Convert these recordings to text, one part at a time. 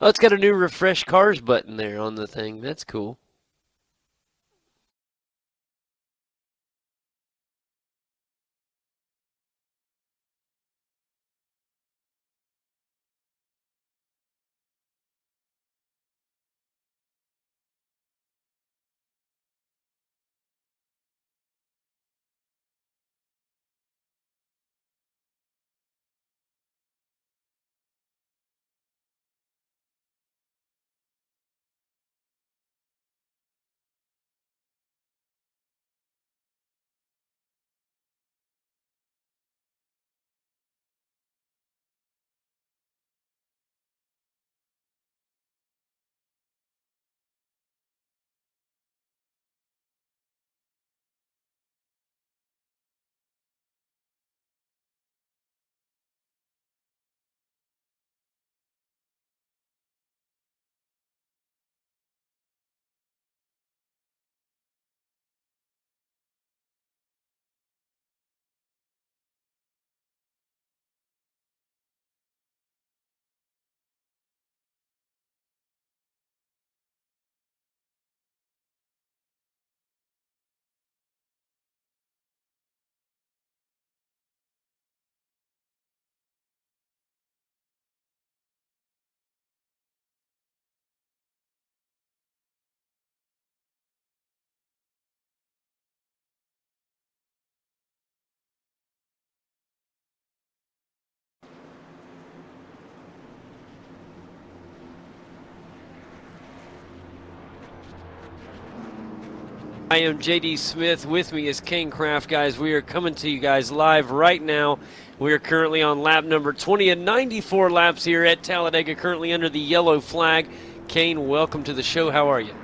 Oh, it's got a new refresh cars button there on the thing. That's cool. I am JD Smith. With me is Kane Craft, guys. We are coming to you guys live right now. We are currently on lap number 20 and 94 laps here at Talladega, currently under the yellow flag. Kane, welcome to the show. How are you?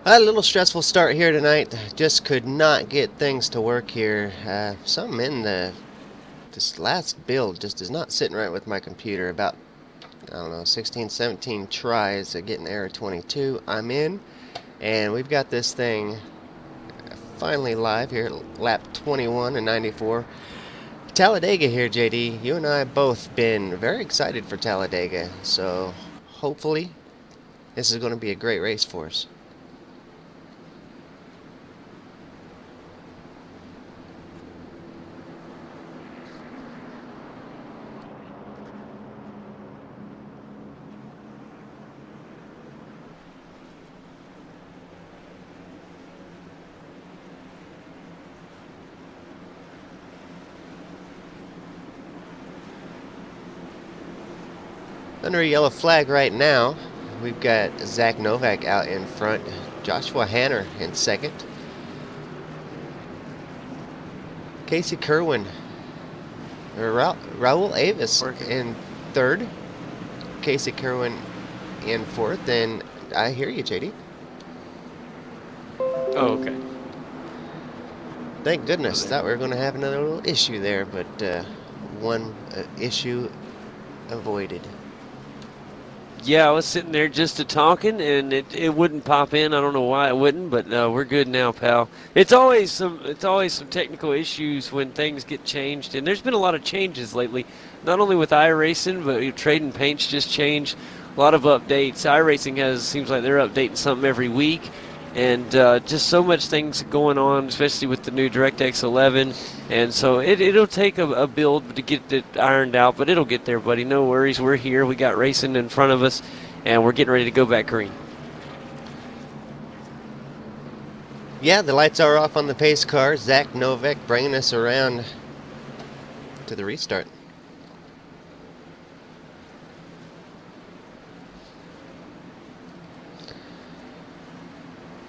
I had a little stressful start here tonight. Just could not get things to work here. Something in this last build just is not sitting right with my computer. About, I don't know, 16, 17 tries at getting error 22. I'm in, and we've got this thing finally live here at lap 21 and 94. Talladega here, JD. You and I have both been very excited for Talladega, so hopefully this is going to be a great race for us. Under a yellow flag right now, we've got Zach Novak out in front, Joshua Hanner in second, Casey Kerwin, Raul Avis in third, Casey Kerwin in fourth, and I hear you, JD. Oh, okay. Thank goodness. Thought we were going to have another little issue there, but one issue avoided. Yeah, I was sitting there just talking, and it wouldn't pop in. I don't know why it wouldn't, but we're good now, pal. It's always some technical issues when things get changed, and there's been a lot of changes lately. Not only with iRacing, but Trading Paints just changed. A lot of updates. iRacing seems like they're updating something every week, and just so much things going on, especially with the new DirectX 11. And so it'll take a build to get it ironed out, but it'll get there, buddy. No worries. We're here. We got racing in front of us, and we're getting ready to go back green. Yeah, the lights are off on the pace car. Zach Novak bringing us around to the restart.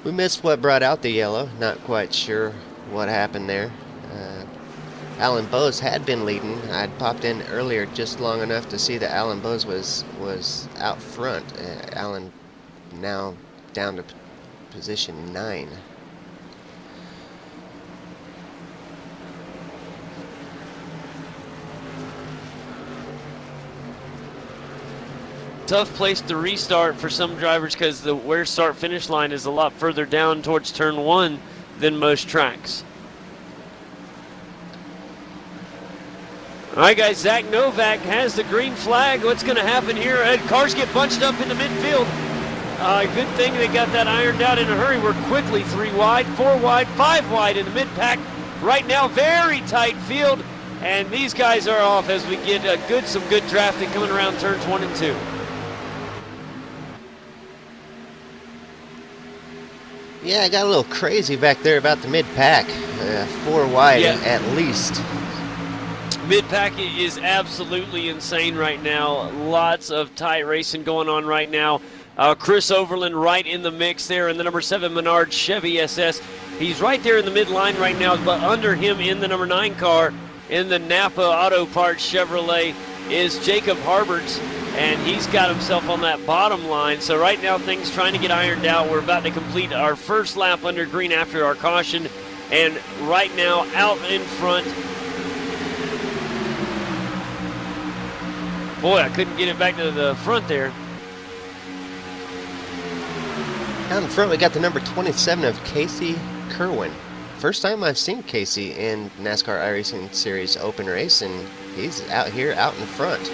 We missed what brought out the yellow. Not quite sure what happened there. Alan Bose had been leading. I'd popped in earlier just long enough to see that Alan Bose was out front. Alan now down to position 9. Tough place to restart for some drivers because where start finish line is a lot further down towards turn 1 than most tracks. All right, guys, Zach Novak has the green flag. What's going to happen here? Cars get bunched up in the midfield. Good thing they got that ironed out in a hurry. We're quickly 3 wide, 4 wide, 5 wide in the mid-pack. Right now, very tight field, and these guys are off as we get some good drafting coming around turns 1 and 2. Yeah, I got a little crazy back there about the mid-pack. 4 wide at least. Mid-pack is absolutely insane right now. Lots of tight racing going on right now. Chris Overland right in the mix there in the number 7 Menard Chevy SS. He's right there in the midline right now, but under him in the number 9 car in the Napa Auto Parts Chevrolet is Jacob Harberts, and he's got himself on that bottom line. So right now things trying to get ironed out. We're about to complete our first lap under green after our caution, and right now out in front. Boy, I couldn't get it back to the front there. Out in front, we got the number 27 of Casey Kerwin. First time I've seen Casey in NASCAR Iracing Series open race, and he's out here out in front.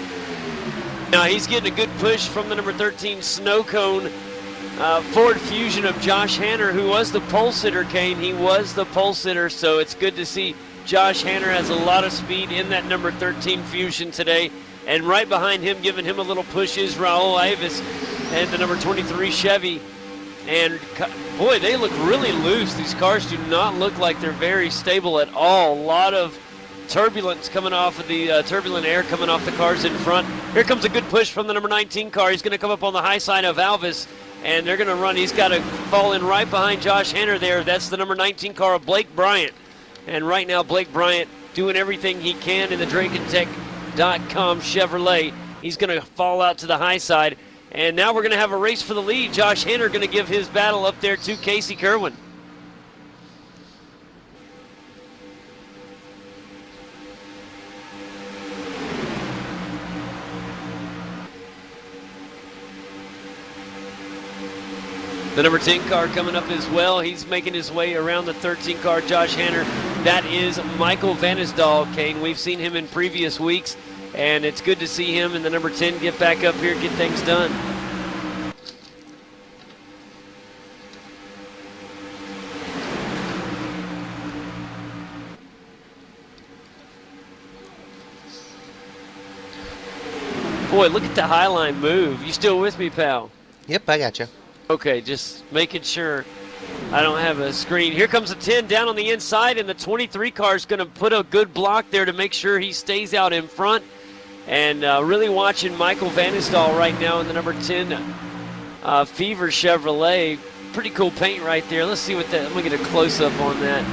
Now he's getting a good push from the number 13 Snow Cone Ford Fusion of Josh Hanner, who was the pole sitter, Kane. He was the pole sitter, so it's good to see Josh Hanner has a lot of speed in that number 13 Fusion today. And right behind him, giving him a little push, is Raul Avis and the number 23 Chevy. And boy, they look really loose. These cars do not look like they're very stable at all. A lot of turbulence coming off of the turbulent air coming off the cars in front. Here comes a good push from the number 19 car. He's going to come up on the high side of Alvis, and they're going to run. He's got to fall in right behind Josh Hanner there. That's the number 19 car of Blake Bryant. And right now, Blake Bryant doing everything he can in the DrakenTech.com Chevrolet. He's going to fall out to the high side. And now we're going to have a race for the lead. Josh Hanner going to give his battle up there to Casey Kerwin. The number 10 car coming up as well. He's making his way around the 13 car, Josh Hanner. That is Michael Vanisdahl, Kane. We've seen him in previous weeks, and it's good to see him and the number 10 get back up here, get things done. Boy, look at the highline move. You still with me, pal? Yep, I got you. Okay, just making sure I don't have a screen. Here comes the 10 down on the inside, and the 23 car is going to put a good block there to make sure he stays out in front. And really watching Michael Vanisdahl right now in the number 10 Fever Chevrolet. Pretty cool paint right there. Let's see what that, I'm going to get a close-up on that.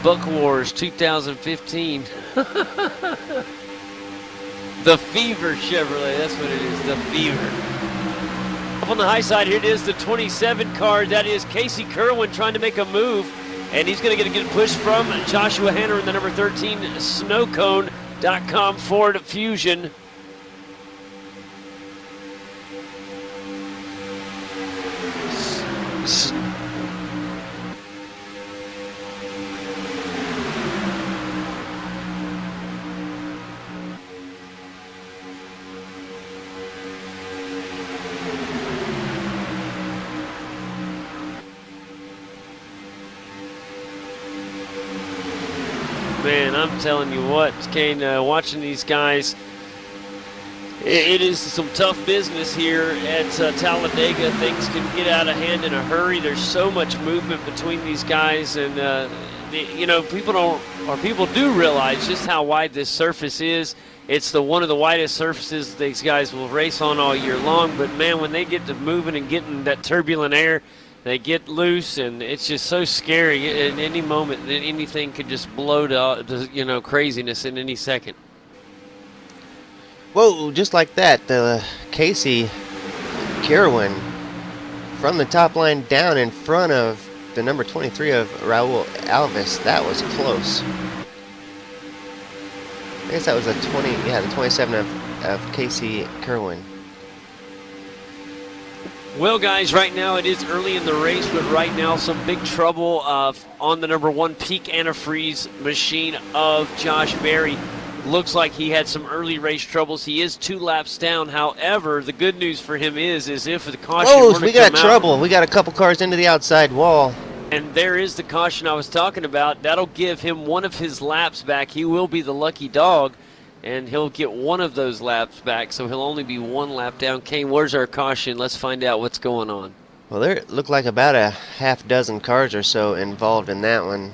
Buck Wars 2015. The Fever Chevrolet, that's what it is, the Fever. Up on the high side, here it is, the 27 car. That is Casey Kerwin trying to make a move, and he's going to get a good push from Joshua Hanner in the number 13 Snowcone.com Ford Fusion. Man, I'm telling you what, Kane, watching these guys, it is some tough business here at Talladega. Things can get out of hand in a hurry. There's so much movement between these guys, and you know, people do realize just how wide this surface is. It's one of the widest surfaces these guys will race on all year long. But man, when they get to moving and getting that turbulent air, they get loose, and it's just so scary. At any moment, anything could just blow to you know, craziness in any second. Whoa, just like that, Casey Kerwin from the top line down in front of the number 23 of Raul Alvis. That was close. I guess that was the 27 of Casey Kerwin. Well, guys, right now it is early in the race, but right now some big trouble on the number 1 peak antifreeze machine of Josh Berry. Looks like he had some early race troubles. He is 2 laps down. However, the good news for him is if the caution were Oh, to we got come out, trouble. We got a couple cars into the outside wall. and there is the caution I was talking about, that'll give him one of his laps back. He will be the lucky dog, and he'll get one of those laps back, so he'll only be 1 lap down. Kane, where's our caution? Let's find out what's going on. Well, there looked like about a half dozen cars or so involved in that one.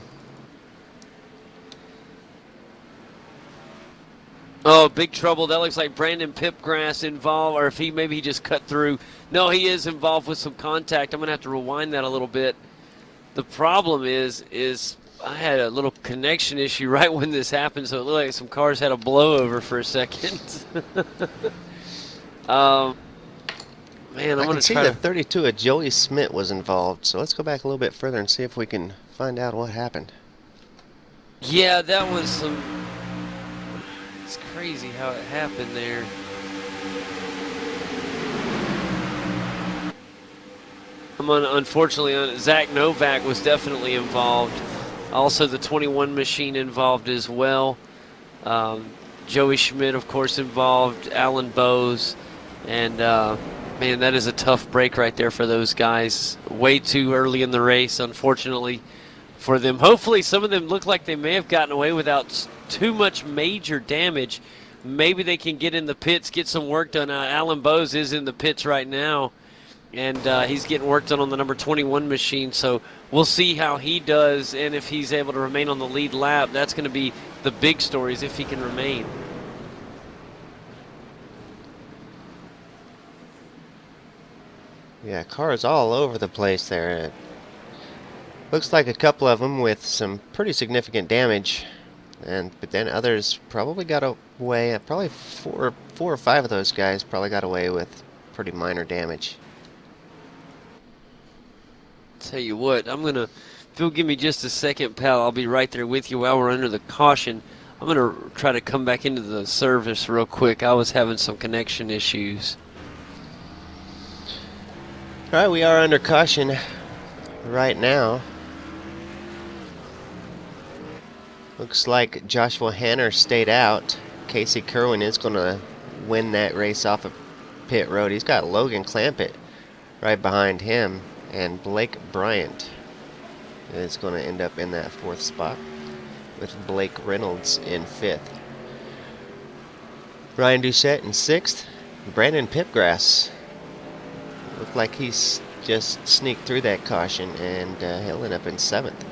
Oh, big trouble. That looks like Brandon Pipgrass involved, or if maybe he just cut through. No, he is involved with some contact. I'm going to have to rewind that a little bit. The problem is I had a little connection issue right when this happened, so it looked like some cars had a blowover for a second. Man, I'm I going can to see try the to... 32 of Joey Smith was involved, so let's go back a little bit further and see if we can find out what happened. Yeah, that was some... It's crazy how it happened there. Unfortunately, Zach Novak was definitely involved. Also, the 21 machine involved as well. Joey Schmidt, of course, involved. Alan Bowes. And, man, that is a tough break right there for those guys. Way too early in the race, unfortunately, for them. Hopefully, some of them look like they may have gotten away without too much major damage. Maybe they can get in the pits, get some work done. Alan Bowes is in the pits right now, and he's getting work done on the number 21 machine. So we'll see how he does, and if he's able to remain on the lead lap. That's going to be the big story, is if he can remain. Yeah, cars all over the place there. It looks like a couple of them with some pretty significant damage, but then others probably got away. Probably four or five of those guys probably got away with pretty minor damage. Tell you what, I'm going to, if you'll give me just a second, pal, I'll be right there with you while we're under the caution. I'm going to try to come back into the service real quick. I was having some connection issues. All right, we are under caution right now. Looks like Joshua Hanner stayed out. Casey Kerwin is going to win that race off of pit road. He's got Logan Clampett right behind him, and Blake Bryant is going to end up in that 4th spot with Blake Reynolds in 5th. Ryan Doucette in 6th. Brandon Pipgrass looked like he's just sneaked through that caution, and he'll end up in 7th.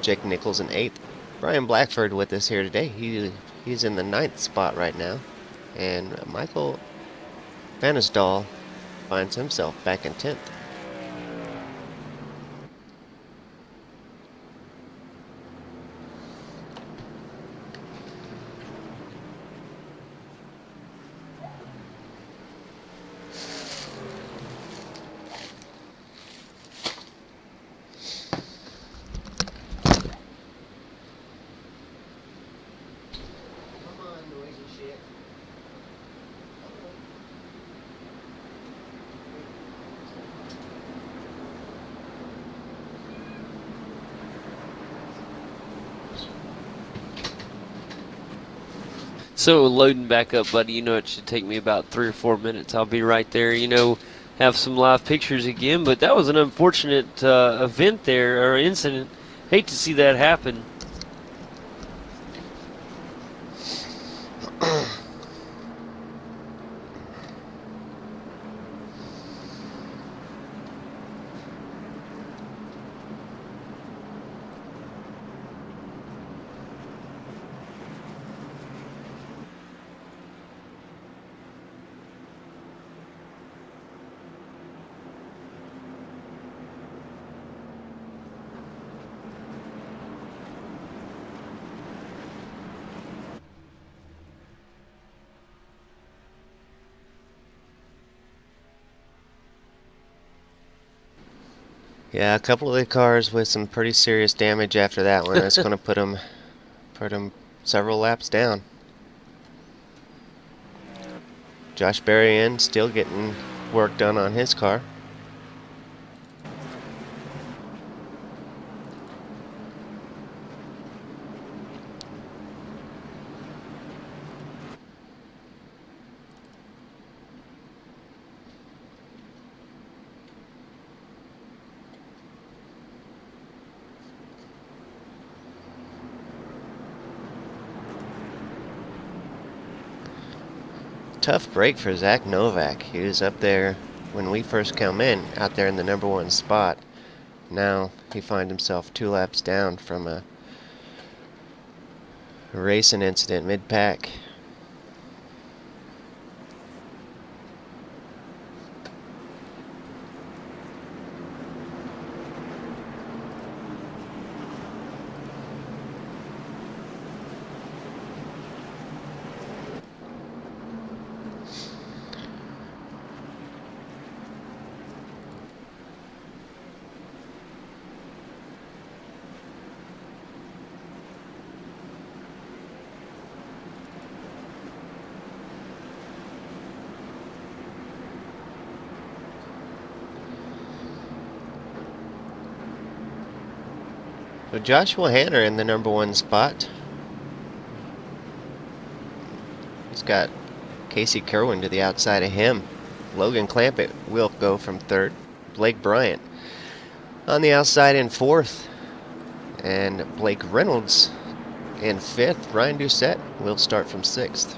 Jake Nichols in 8th. Brian Blackford with us here today. He's in the 9th spot right now. And Michael Vanisdahl finds himself back in 10th. So loading back up, buddy, you know it should take me about 3 or 4 minutes. I'll be right there, have some live pictures again. But that was an unfortunate event there, or incident. Hate to see that happen. Yeah, a couple of the cars with some pretty serious damage after that one. That's going to put them several laps down. Josh Berrien still getting work done on his car. tough break for Zach Novak. He was up there when we first come in, out there in the #1 spot. Now he finds himself 2 laps down from a racing incident mid-pack. So Joshua Hanner in the #1 spot. He's got Casey Kerwin to the outside of him. Logan Clampett will go from 3rd. Blake Bryant on the outside in 4th. And Blake Reynolds in 5th. Ryan Doucette will start from 6th.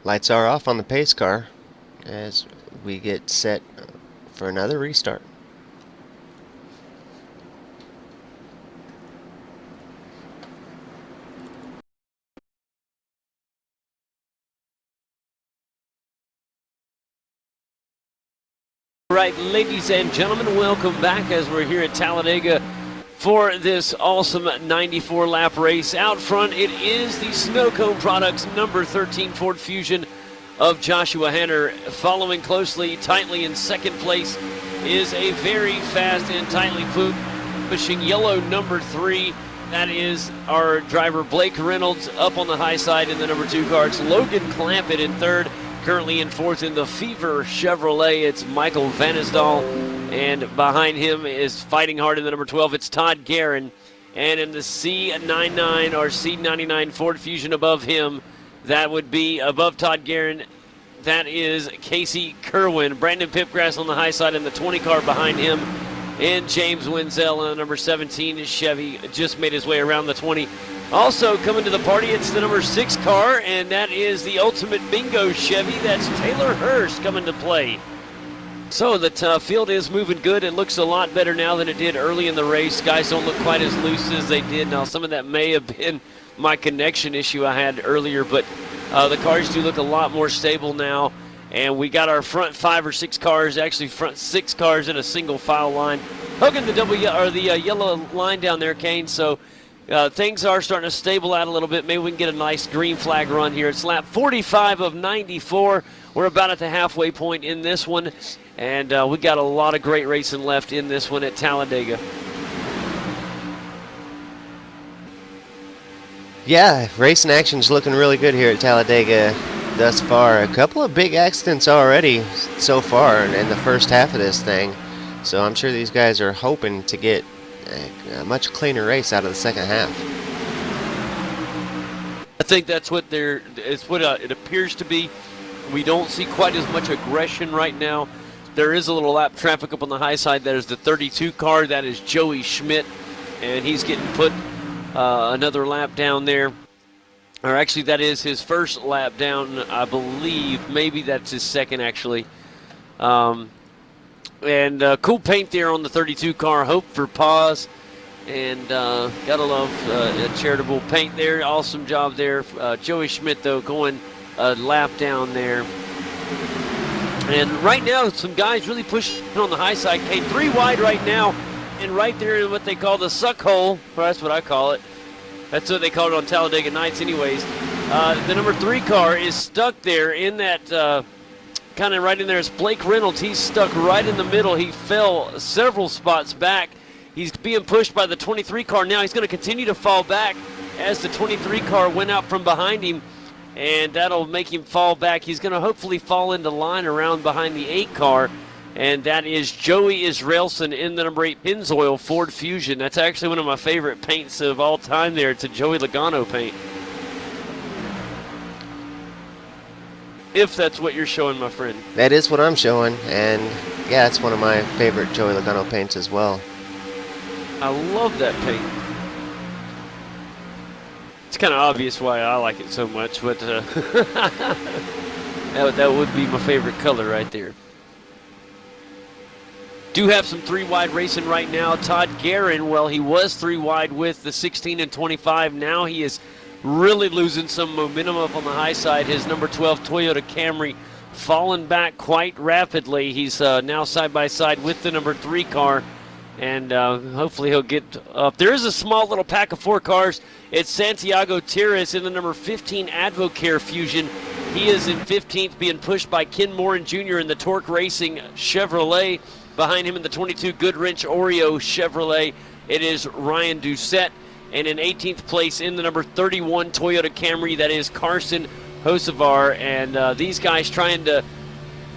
Lights are off on the pace car as we get set for another restart. All right, ladies and gentlemen, welcome back as we're here at Talladega for this awesome 94 lap race. Out front, it is the Snow Cone Products number 13 Ford Fusion of Joshua Hanner. Following closely, tightly in 2nd place is a very fast and tightly pushing yellow number 3. That is our driver Blake Reynolds up on the high side in the number 2 car. It's Logan Clampett in 3rd. Currently in 4th in the Fever Chevrolet, it's Michael Vanisdahl. And behind him is fighting hard in the number 12, it's Todd Guerin. And in the C99 or C99 Ford Fusion above him, that would be above Todd Guerin, that is Casey Kerwin. Brandon Pipgrass on the high side in the 20 car behind him. And James Wenzel in the number 17 Chevy just made his way around the 20. Also coming to the party, it's the number 6 car, and that is the Ultimate Bingo Chevy. That's Taylor Hurst coming to play. So the field is moving good. It looks a lot better now than it did early in the race. Guys don't look quite as loose as they did. Now some of that may have been my connection issue I had earlier, but the cars do look a lot more stable now. And we got our front 5 or 6 cars, actually front 6 cars in a single file line, hugging the yellow line down there, Kane. So things are starting to stable out a little bit. Maybe we can get a nice green flag run here. It's lap 45 of 94. We're about at the halfway point in this one, and we got a lot of great racing left in this one at Talladega. Yeah, racing action's looking really good here at Talladega thus far. A couple of big accidents already so far in the first half of this thing. So I'm sure these guys are hoping to get a much cleaner race out of the second half. I think that's what it appears to be. We don't see quite as much aggression right now. There is a little lap traffic up on the high side. There's the 32 car. That is Joey Schmidt, and he's getting put another lap down there. Or actually, that is his first lap down, I believe. Maybe that's his second, actually. And cool paint there on the 32 car. Hope for pause. And gotta love charitable paint there. Awesome job there. Joey Schmidt, though, going a lap down there. And right now, some guys really pushing on the high side. Kane 3 wide right now. And right there in what they call the suck hole. Well, that's what I call it. That's what they call it on Talladega nights anyways. The number 3 car is stuck there in that kind of right in there. It's Blake Reynolds. He's stuck right in the middle. He fell several spots back. He's being pushed by the 23 car now. He's going to continue to fall back as the 23 car went out from behind him, and that'll make him fall back. He's going to hopefully fall into line around behind the 8 car, and that is Joey Israelson in the number 8 Pennzoil Ford Fusion. That's actually one of my favorite paints of all time there. It's a Joey Logano paint. If that's what you're showing, my friend. That is what I'm showing, and yeah, it's one of my favorite Joey Logano paints as well. I love that paint. It's kind of obvious why I like it so much, but that would be my favorite color right there. Do have some 3-wide racing right now. Todd Guerin, well, he was 3-wide with the 16 and 25. Now he is really losing some momentum up on the high side. His number 12 Toyota Camry fallen back quite rapidly. He's now side by side with the number 3 car, and hopefully he'll get up. There is a small little pack of 4 cars. It's Santiago Tires in the number 15 Advocare Fusion. He is in 15th, being pushed by Ken Morin Jr. in the Torque Racing Chevrolet. Behind him in the 22 Goodwrench Oreo Chevrolet, it is Ryan Doucette. And in 18th place in the number 31 Toyota Camry, that is Carson Hocevar. And these guys trying to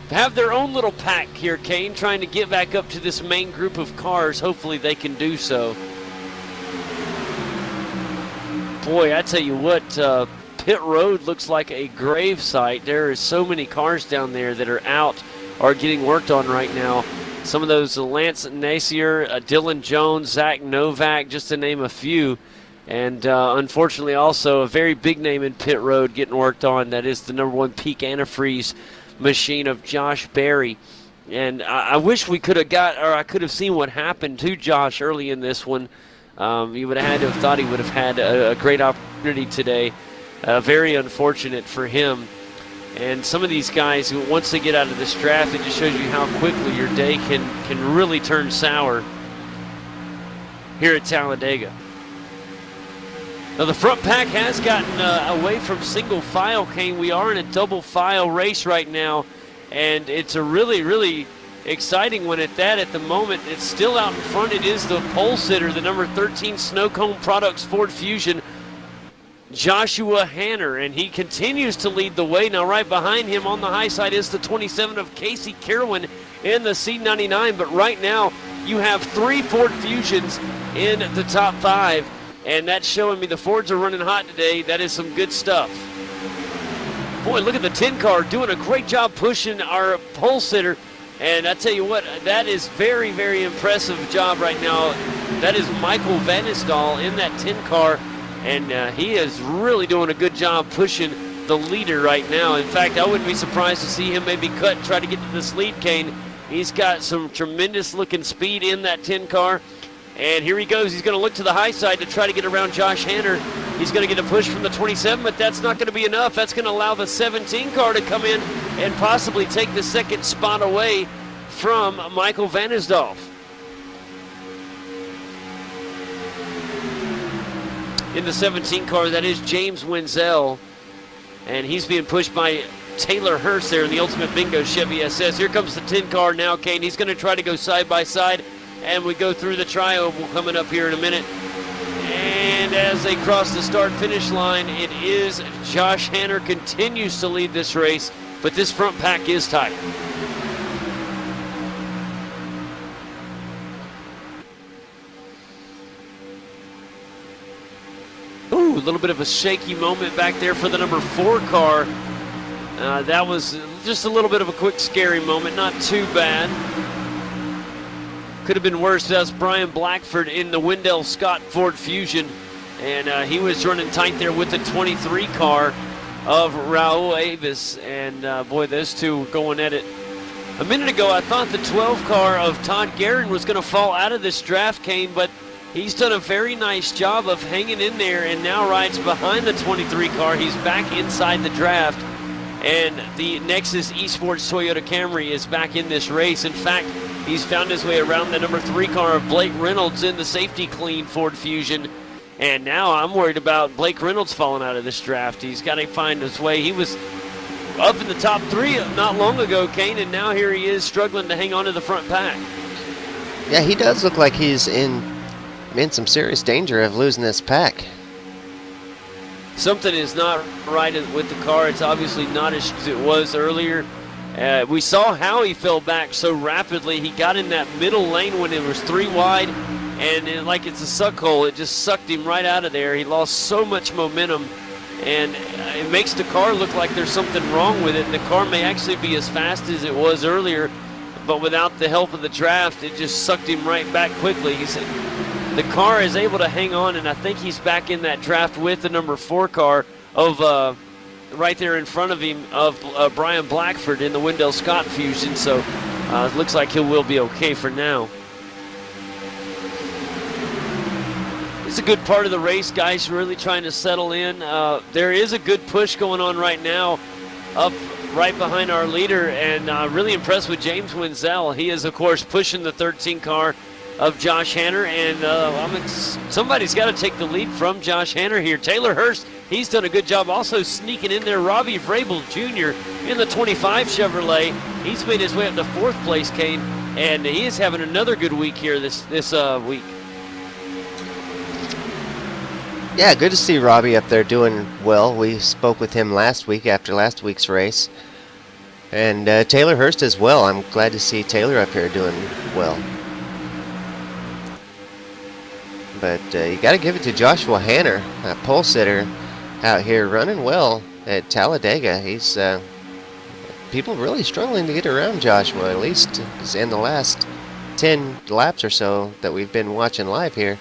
have their own little pack here, Kane, trying to get back up to this main group of cars. Hopefully they can do so. Boy, I tell you what, pit road looks like a grave site. There are so many cars down there that are out or getting worked on right now. Some of those, Lance Nacier, Dylan Jones, Zach Novak, just to name a few. And unfortunately also a very big name in pit road getting worked on. That is the number 1 Peak Antifreeze machine of Josh Berry. And I wish we could have I could have seen what happened to Josh early in this one. You would have had to have thought he would have had a great opportunity today. Very unfortunate for him. And some of these guys, once they get out of this draft, it just shows you how quickly your day can really turn sour here at Talladega. Now the front pack has gotten away from single file, Kane. We are in a double file race right now, and it's a really, really exciting one at that. At the moment, it's still out in front. It is the pole sitter, the number 13 Snow Cone Products Ford Fusion, Joshua Hanner, and he continues to lead the way. Now right behind him on the high side is the 27 of Casey Kirwan in the C99, but right now you have 3 Ford Fusions in the top 5, and that's showing me the Fords are running hot today. That is some good stuff. Boy, look at the 10 car doing a great job pushing our pole sitter, and I tell you what, that is very, very impressive job right now. That is Michael Vanisdahl in that 10 car. And he is really doing a good job pushing the leader right now. In fact, I wouldn't be surprised to see him maybe cut and try to get to this lead, Kane. He's got some tremendous looking speed in that 10 car. And here he goes. He's going to look to the high side to try to get around Josh Hanner. He's going to get a push from the 27, but that's not going to be enough. That's going to allow the 17 car to come in and possibly take the second spot away from Michael Vanisdorf. In the 17 car, that is James Wenzel, and he's being pushed by Taylor Hurst there in the Ultimate Bingo Chevy SS. Here comes the 10 car now, Kane. He's going to try to go side by side, and we go through the tri-oval coming up here in a minute. And as they cross the start-finish line, it is Josh Hanner continues to lead this race, but this front pack is tight. Ooh, a little bit of a shaky moment back there for the number 4 car. That was just a little bit of a quick, scary moment. Not too bad. Could have been worse. That's Brian Blackford in the Wendell Scott Ford Fusion. And he was running tight there with the 23 car of Raul Avis. And boy, those two were going at it. A minute ago, I thought the 12 car of Todd Guerin was going to fall out of this draft, Kane, but he's done a very nice job of hanging in there and now rides behind the 23 car. He's back inside the draft, and the Nexus Esports Toyota Camry is back in this race. In fact, he's found his way around the number 3 car of Blake Reynolds in the safety clean Ford Fusion. And now I'm worried about Blake Reynolds falling out of this draft. He's got to find his way. He was up in the top 3 not long ago, Kane, and now here he is struggling to hang on to the front pack. Yeah, he does look like he's in some serious danger of losing this pack. Something is not right with the car. It's obviously not as it was earlier. We saw how he fell back so rapidly. He got in that middle lane when it was 3 wide, and like it's a suck hole, it just sucked him right out of there. He lost so much momentum, and it makes the car look like there's something wrong with it. And the car may actually be as fast as it was earlier, but without the help of the draft, it just sucked him right back quickly. the car is able to hang on, and I think he's back in that draft with the number 4 car of right there in front of him of Brian Blackford in the Wendell Scott Fusion. So it looks like he will be okay for now. It's a good part of the race, guys, really trying to settle in. There is a good push going on right now up right behind our leader, and really impressed with James Wenzel. He is, of course, pushing the 13 car of Josh Hanner, and somebody's got to take the lead from Josh Hanner here. Taylor Hurst, he's done a good job also sneaking in there. Robbie Vrabel Jr. in the 25 Chevrolet. He's made his way up to 4th place, Kane, and he is having another good week here this week. Yeah, good to see Robbie up there doing well. We spoke with him last week after last week's race. And Taylor Hurst as well. I'm glad to see Taylor up here doing well. But you got to give it to Joshua Hanner, a pole sitter out here running well at Talladega. He's people really struggling to get around Joshua, at least in the last 10 laps or so that we've been watching live here.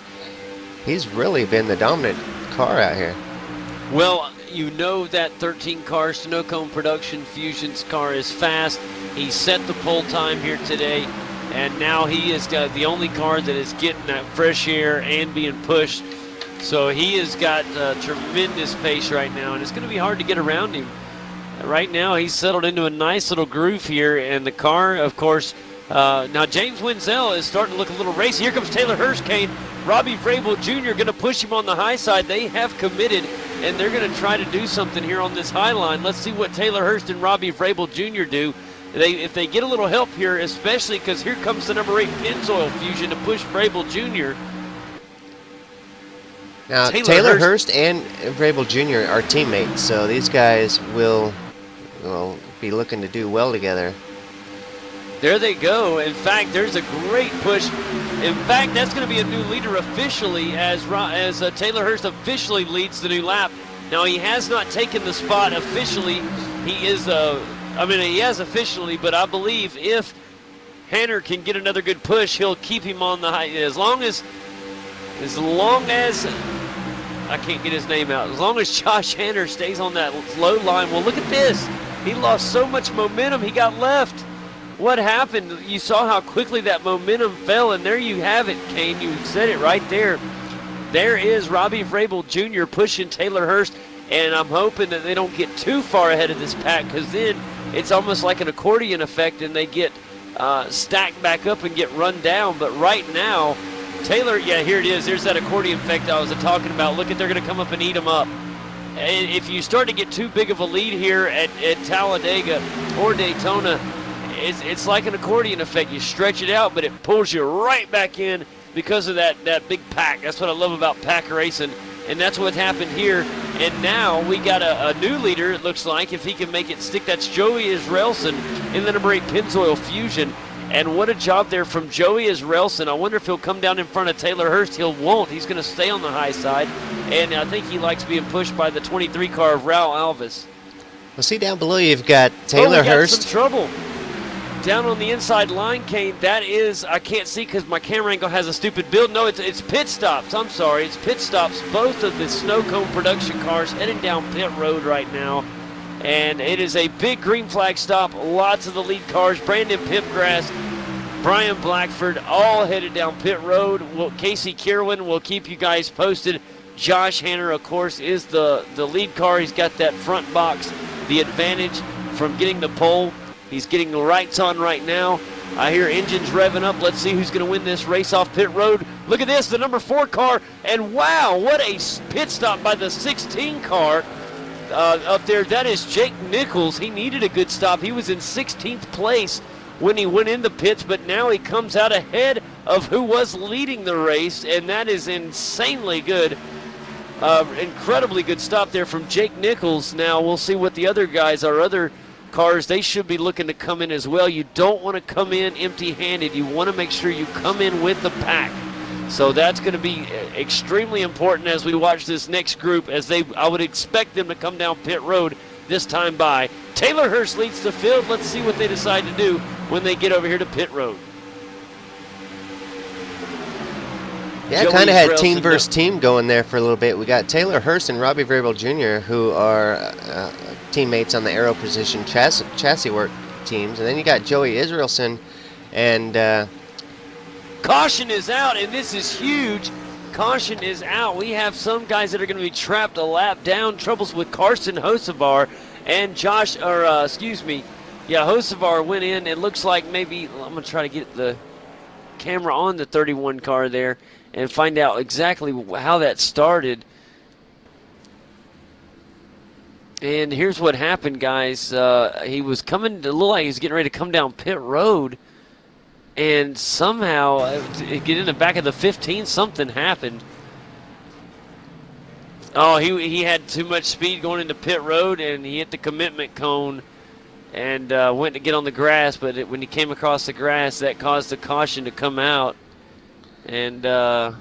He's really been the dominant car out here. Well, you know that 13 car Snow Cone Production Fusions car is fast. He set the pole time here today, and now he is the only car that is getting that fresh air and being pushed. So he has got tremendous pace right now, and it's going to be hard to get around him. Right now, he's settled into a nice little groove here, and the car, of course, now James Wenzel is starting to look a little racy. Here comes Taylor Hurst, Kane. Robbie Vrabel Jr. going to push him on the high side. They have committed, and they're going to try to do something here on this high line. Let's see what Taylor Hurst and Robbie Vrabel Jr. do. If they get a little help here, especially because here comes the number 8 Pennzoil Fusion to push Vrabel Jr. Now, Taylor Hurst and Vrabel Jr. are teammates, so these guys will be looking to do well together. There they go. In fact, there's a great push. In fact, that's going to be a new leader officially as Taylor Hurst officially leads the new lap. Now, he has not taken the spot officially. He has officially, but I believe if Hanner can get another good push, he'll keep him on the high. As long as I can't get his name out. As long as Josh Hanner stays on that low line. Well, look at this. He lost so much momentum, he got left. What happened? You saw how quickly that momentum fell, and there you have it, Kane. You said it right there. There is Robbie Vrabel Jr. pushing Taylor Hurst, and I'm hoping that they don't get too far ahead of this pack, because then it's almost like an accordion effect, and they get stacked back up and get run down. But right now, Taylor, yeah, here it is. There's that accordion effect I was talking about. Look at, they're going to come up and eat them up. And if you start to get too big of a lead here at Talladega or Daytona, it's like an accordion effect. You stretch it out, but it pulls you right back in because of that big pack. That's what I love about pack racing, and that's what happened here. And now we got a new leader, it looks like, if he can make it stick. That's Joey Israelson in the number 8 Pennzoil Fusion. And what a job there from Joey Israelson. I wonder if he'll come down in front of Taylor Hurst. He won't. He's going to stay on the high side. And I think he likes being pushed by the 23 car of Raul Alves. Well, see down below you've got Taylor Hurst. Some trouble. Down on the inside line, Kane, that is, I can't see because my camera angle has a stupid build. No, it's pit stops. I'm sorry. It's pit stops. Both of the Snow Cone Production cars heading down pit road right now. And it is a big green flag stop. Lots of the lead cars. Brandon Pipgrass, Brian Blackford, all headed down pit road. Casey Kierwin will keep you guys posted. Josh Hanner, of course, is the lead car. He's got that front box, the advantage from getting the pole. He's getting the lights on right now. I hear engines revving up. Let's see who's going to win this race off pit road. Look at this, the number 4 car. And wow, what a pit stop by the 16 car up there. That is Jake Nichols. He needed a good stop. He was in 16th place when he went in the pits, but now he comes out ahead of who was leading the race, and that is insanely good. Incredibly good stop there from Jake Nichols. Now we'll see what the other guys, our other cars, they should be looking to come in as well. You don't want to come in empty-handed. You want to make sure you come in with the pack. So that's going to be extremely important as we watch this next group, as I would expect them to come down pit road this time by. Taylor Hurst leads the field. Let's see what they decide to do when they get over here to pit road. Yeah, Joey kind of had team Israelson, versus team going there for a little bit. We got Taylor Hurst and Robbie Vrabel Jr., who are teammates on the aero position chassis work teams. And then you got Joey Israelson and caution is out, and this is huge. Caution is out. We have some guys that are going to be trapped a lap down. Troubles with Carson Hosevar and Hosevar went in. It looks like maybe, I'm going to try to get the camera on the 31 car there and find out exactly how that started. And here's what happened, guys. He was coming to look like he was getting ready to come down pit road. And somehow, get in the back of the 15, something happened. Oh, he had too much speed going into pit road, and he hit the commitment cone and went to get on the grass. But when he came across the grass, that caused the caution to come out. And, so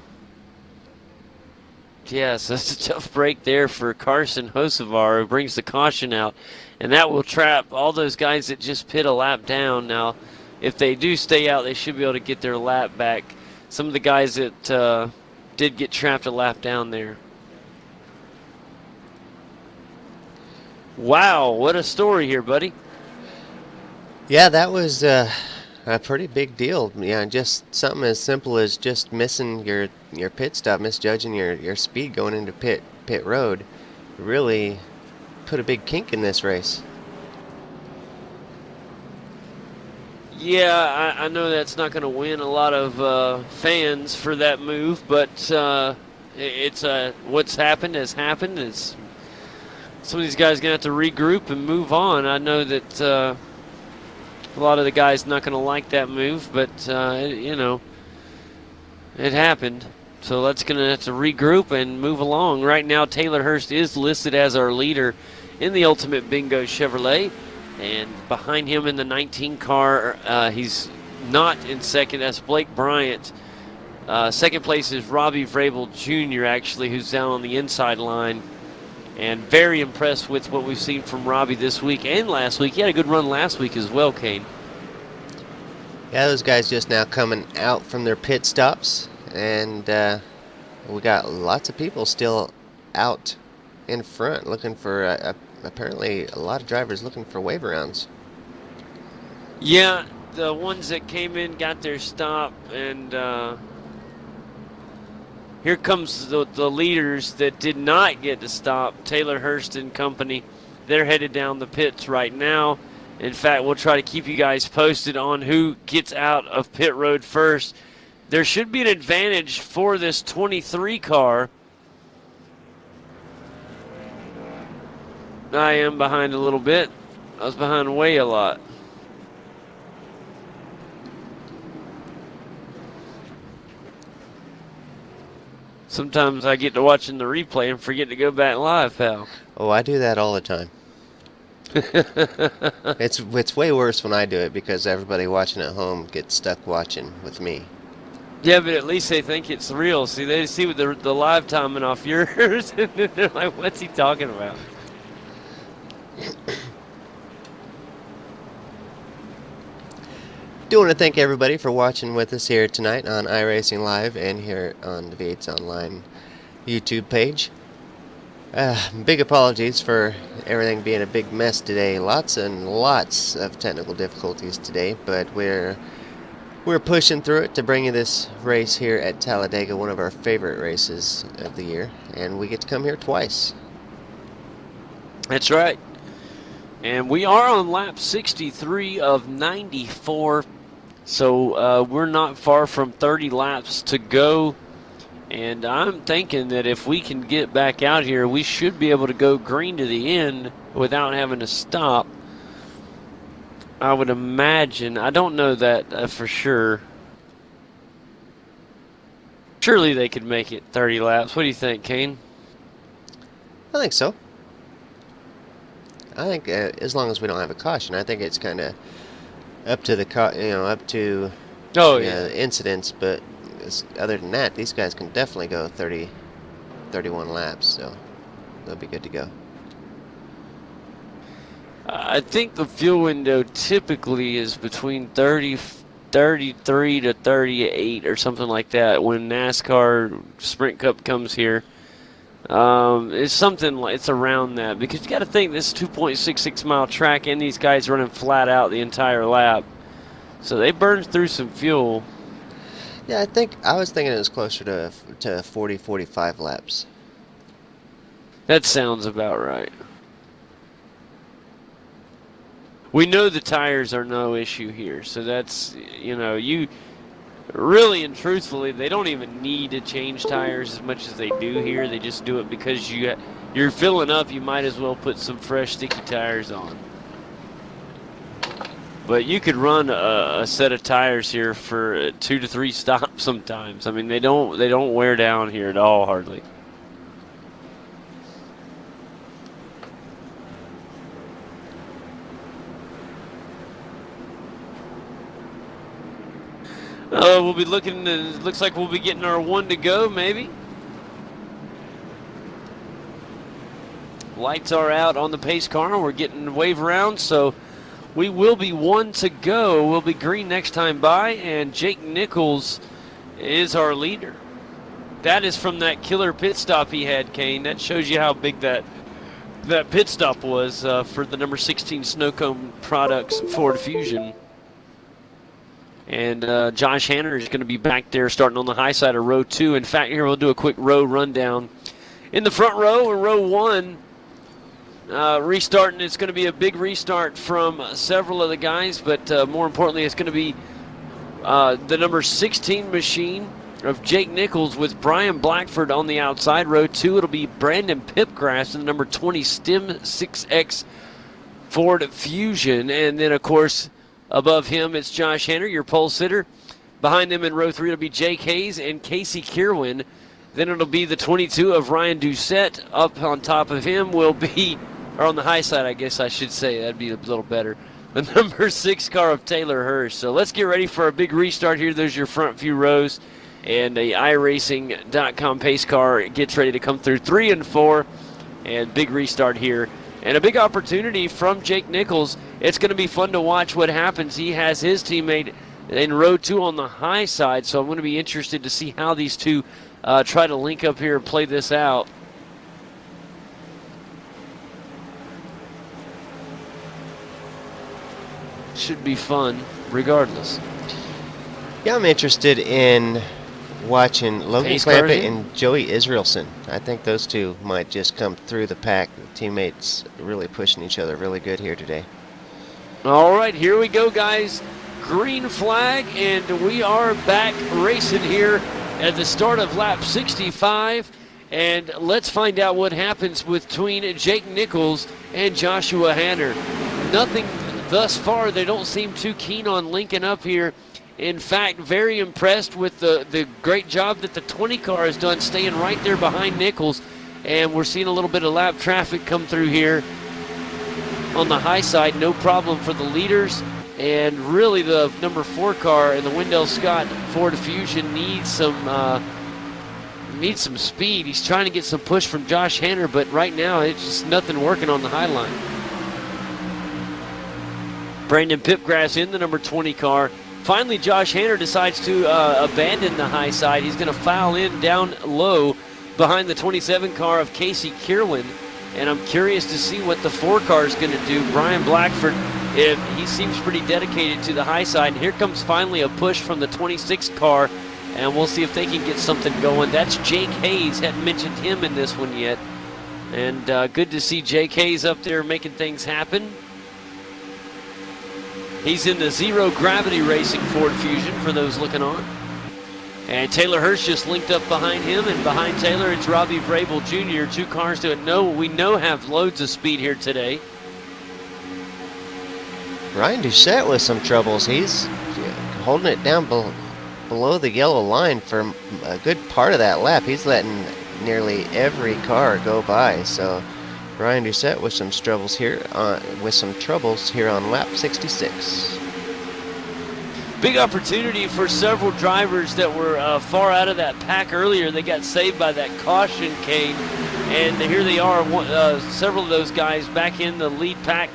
that's a tough break there for Carson Hosevar, who brings the caution out. And that will trap all those guys that just pit a lap down. Now, if they do stay out, they should be able to get their lap back. Some of the guys that did get trapped a lap down there. Wow, what a story here, buddy. yeah, that was a pretty big deal. Yeah, just something as simple as just missing your pit stop, misjudging your speed going into pit road, really put a big kink in this race. Yeah, I know that's not going to win a lot of fans for that move, but it's what's happened has happened. Some of these guys are going to have to regroup and move on. I know that a lot of the guys not going to like that move, but it happened. So that's going to have to regroup and move along. Right now, Taylor Hurst is listed as our leader in the Ultimate Bingo Chevrolet. And behind him in the 19 car, he's not in second. That's Blake Bryant. Second place is Robbie Vrabel Jr., actually, who's down on the inside line. And very impressed with what we've seen from Robbie this week and last week. He had a good run last week as well, Kane. Yeah, those guys just now coming out from their pit stops. And we got lots of people still out in front looking for apparently a lot of drivers looking for wave rounds. Yeah, the ones that came in got their stop, and here comes the leaders that did not get to stop, Taylor Hurst and company. They're headed down the pits right now. In fact, we'll try to keep you guys posted on who gets out of pit road first. There should be an advantage for this 23 car. I am behind a little bit. I was behind way a lot. Sometimes I get to watching the replay and forget to go back live, pal. Oh, I do that all the time. It's way worse when I do it because everybody watching at home gets stuck watching with me. Yeah, but at least they think it's real. See, they see with the live timing off yours, and they're like, what's he talking about? Do want to thank everybody for watching with us here tonight on Iracing Live and here on the V8s Online YouTube page. Big apologies for everything being a big mess today. Lots and lots of technical difficulties today, but we're pushing through it to bring you this race here at Talladega, one of our favorite races of the year, and we get to come here twice. That's right. And we are on lap 63 of 94. So we're not far from 30 laps to go. And I'm thinking that if we can get back out here, we should be able to go green to the end without having to stop. I would imagine. I don't know that for sure. Surely they could make it 30 laps. What do you think, Kane? I think so. I think as long as we don't have a caution, I think it's kind of up to the incidents. But other than that, these guys can definitely go 30, 31 laps, so they'll be good to go. I think the fuel window typically is between 30 33 to 38 or something like that when NASCAR Sprint Cup comes here. It's something like, it's around that, because you got to think this 2.66 mile track and these guys running flat out the entire lap, so they burned through some fuel. Yeah, I was thinking it was closer to 40, 45 laps. That sounds about right. We know the tires are no issue here, so that's, you really and truthfully, they don't even need to change tires as much as they do here. They just do it because you're filling up. You might as well put some fresh sticky tires on. But you could run a set of tires here for 2 to 3 stops sometimes. I mean, they don't wear down here at all, hardly. We'll be looking. It looks like we'll be getting our one to go, maybe. Lights are out on the pace car. We're getting wave around, so we will be one to go. We'll be green next time by, and Jake Nichols is our leader. That is from that killer pit stop he had, Kane. That shows you how big that pit stop was for the number 16 Snowcone Products Ford Fusion. And Josh Hanner is going to be back there starting on the high side of row 2. In fact, here we'll do a quick row rundown. In the front row, in row 1, restarting, it's going to be a big restart from several of the guys, but more importantly, it's going to be the number 16 machine of Jake Nichols with Brian Blackford on the outside. Row 2, it'll be Brandon Pipgrass in the number 20 Stem 6X Ford Fusion. And then, of course, above him, it's Josh Hanner, your pole sitter. Behind them in row 3, it'll be Jake Hayes and Casey Kierwin. Then it'll be the 22 of Ryan Doucette. Up on top of him will be, or on the high side, I guess I should say, that'd be a little better, the number 6 car of Taylor Hirsch. So let's get ready for a big restart here. There's your front few rows. And the Iracing.com pace car gets ready to come through 3 and 4. And big restart here. And a big opportunity from Jake Nichols. It's going to be fun to watch what happens. He has his teammate in row 2 on the high side, so I'm going to be interested to see how these two try to link up here and play this out. Should be fun regardless. Yeah, I'm interested in watching Logan Clampett and Joey Israelson. I think those two might just come through the pack. The teammates really pushing each other really good here today. All right, here we go, guys. Green flag, and we are back racing here at the start of lap 65. And let's find out what happens between Jake Nichols and Joshua Hanner. Nothing thus far. They don't seem too keen on linking up here. In fact, very impressed with the great job that the 20 car has done staying right there behind Nichols. And we're seeing a little bit of lap traffic come through here on the high side. No problem for the leaders. And really the number 4 car in the Wendell Scott Ford Fusion needs some speed. He's trying to get some push from Josh Hanner, but right now it's just nothing working on the high line. Brandon Pipgrass in the number 20 car. Finally, Josh Hanner decides to abandon the high side. He's going to foul in down low behind the 27 car of Casey Kierwin. And I'm curious to see what the 4 car is going to do. Brian Blackford, he seems pretty dedicated to the high side. And here comes finally a push from the 26 car. And we'll see if they can get something going. That's Jake Hayes. Hadn't mentioned him in this one yet. And good to see Jake Hayes up there making things happen. He's in the Zero Gravity Racing Ford Fusion for those looking on. And Taylor Hirsch just linked up behind him, and behind Taylor it's Robbie Vrabel Jr. 2 cars that we know have loads of speed here today. Ryan Doucette with some troubles. He's holding it down below the yellow line for a good part of that lap. He's letting nearly every car go by. So Ryan Doucette with some troubles here on lap 66. Big opportunity for several drivers that were far out of that pack earlier. They got saved by that caution, Kane, and here they are. Several of those guys back in the lead pack.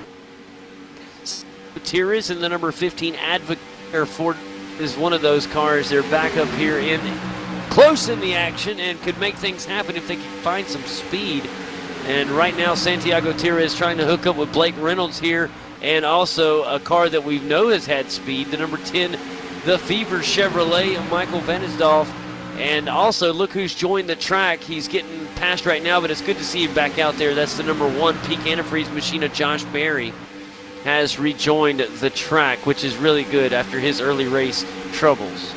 Gutierrez in the number 15 Advocate Ford is one of those cars. They're back up here in close in the action and could make things happen if they could find some speed. And right now, Santiago Tira is trying to hook up with Blake Reynolds here, and also a car that we know has had speed, the number 10, the Fever Chevrolet, Michael Vanisdorf. And also, look who's joined the track. He's getting passed right now, but it's good to see him back out there. That's the number 1 Peak Antifreeze machine of Josh Berry has rejoined the track, which is really good after his early race troubles.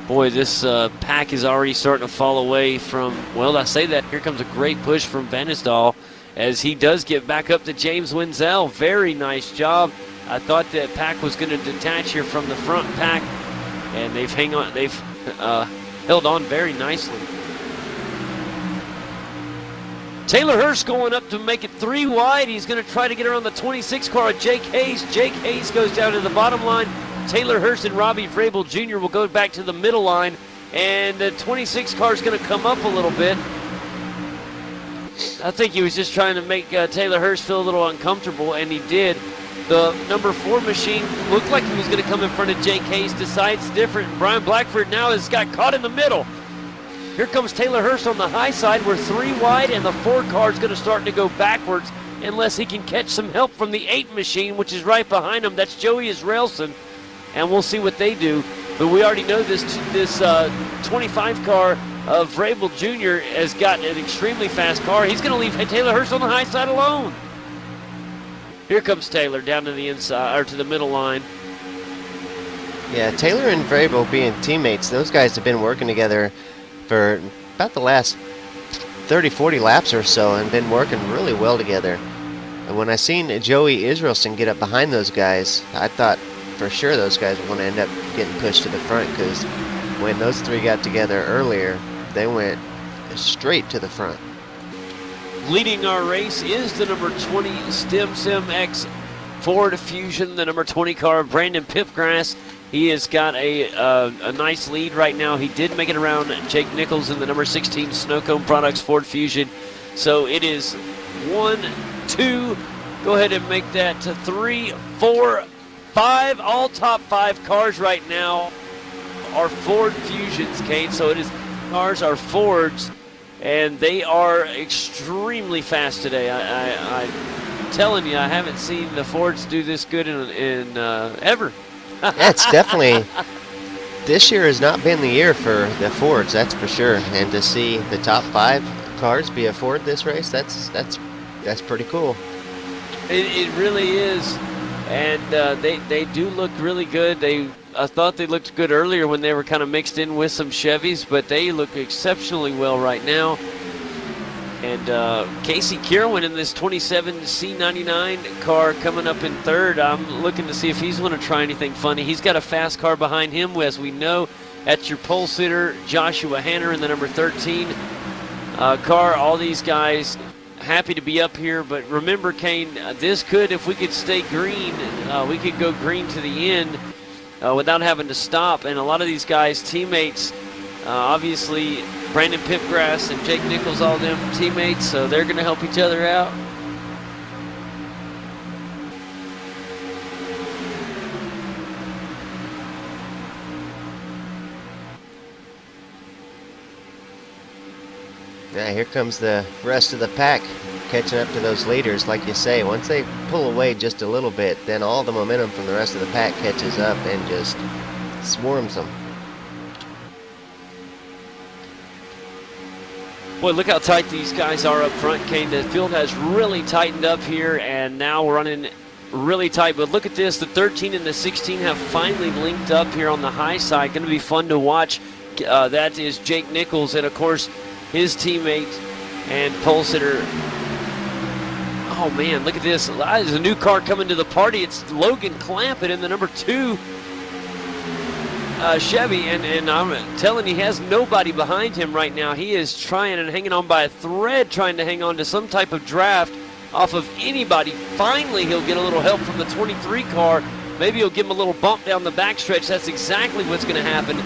Boy, this pack is already starting to fall away from, well, I say that, here comes a great push from Vanisdal as he does get back up to James Wenzel. Very nice job. I thought that pack was going to detach here from the front pack, and they've held on very nicely. Taylor Hurst going up to make it 3 wide. He's going to try to get around the 26 car of Jake Hayes. Jake Hayes goes down to the bottom line. Taylor Hurst and Robbie Vrabel Jr. will go back to the middle line, and the 26 car is going to come up a little bit. I think he was just trying to make Taylor Hurst feel a little uncomfortable, and he did. The number 4 machine looked like he was going to come in front of Jake Hayes, decides different. Brian Blackford now has got caught in the middle. Here comes Taylor Hurst on the high side. We're 3 wide, and the 4 car is going to start to go backwards unless he can catch some help from the 8 machine, which is right behind him. That's Joey Israelson. And we'll see what they do. But we already know this 25 car of Vrabel Jr. has got an extremely fast car. He's going to leave Taylor Hurst on the high side alone. Here comes Taylor down to the inside, or to the middle line. Yeah, Taylor and Vrabel being teammates, those guys have been working together for about the last 30, 40 laps or so and been working really well together. And when I seen Joey Israelson get up behind those guys, I thought for sure those guys were going to end up getting pushed to the front, because when those 3 got together earlier, they went straight to the front. Leading our race is the number 20 StemSim X Ford Fusion, the number 20 car of Brandon Pipgrass. He has got a nice lead right now. He did make it around Jake Nichols in the number 16 Snowcone Products Ford Fusion. So it is 1, 2, go ahead and make that to 3, 4, 5, all top 5 cars right now are Ford Fusions, Kate. So it is, cars are Fords, and they are extremely fast today. I'm telling you, I haven't seen the Fords do this good in ever. Yeah, it's definitely, this year has not been the year for the Fords, that's for sure. And to see the top 5 cars be a Ford this race, that's pretty cool. It really is. And they do look really good. I thought they looked good earlier when they were kind of mixed in with some Chevys, but they look exceptionally well right now. And Casey Kierwin in this 27 C99 car coming up in 3rd. I'm looking to see if he's going to try anything funny. He's got a fast car behind him, as we know. That's your pole sitter, Joshua Hanner, in the number 13 car. All these guys happy to be up here, but remember, Kane, this could, if we could stay green, we could go green to the end without having to stop. And a lot of these guys, teammates, obviously Brandon Pipgrass and Jake Nichols, all them teammates, so they're going to help each other out. Yeah, here comes the rest of the pack catching up to those leaders. Like you say, once they pull away just a little bit, then all the momentum from the rest of the pack catches up and just swarms them. Boy, look how tight these guys are up front, Kane. The field has really tightened up here, and now we're running really tight. But look at this. The 13 and the 16 have finally linked up here on the high side. Going to be fun to watch. That is Jake Nichols, and, of course, his teammate and pole sitter. Oh, man, look at this. There's a new car coming to the party. It's Logan Clampett in the number 2 Chevy, and I'm telling you, he has nobody behind him right now. He is trying and hanging on by a thread, trying to hang on to some type of draft off of anybody. Finally, he'll get a little help from the 23 car. Maybe he'll give him a little bump down the backstretch. That's exactly what's going to happen.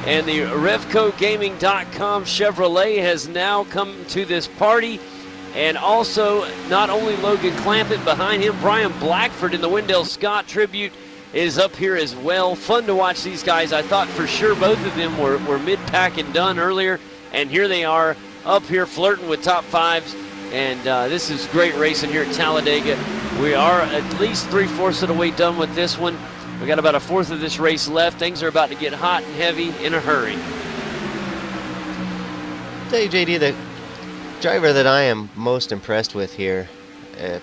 And the RevcoGaming.com Chevrolet has now come to this party. And also, not only Logan Clampett behind him, Brian Blackford in the Wendell Scott tribute is up here as well. Fun to watch these guys. I thought for sure both of them were mid-pack and done earlier, and here they are up here flirting with top fives. And this is great racing here at Talladega. We are at least 3/4 of the way done with this one. We got about a fourth of this race left. Things are about to get hot and heavy in a hurry. Tell you, JD, the driver that I am most impressed with here,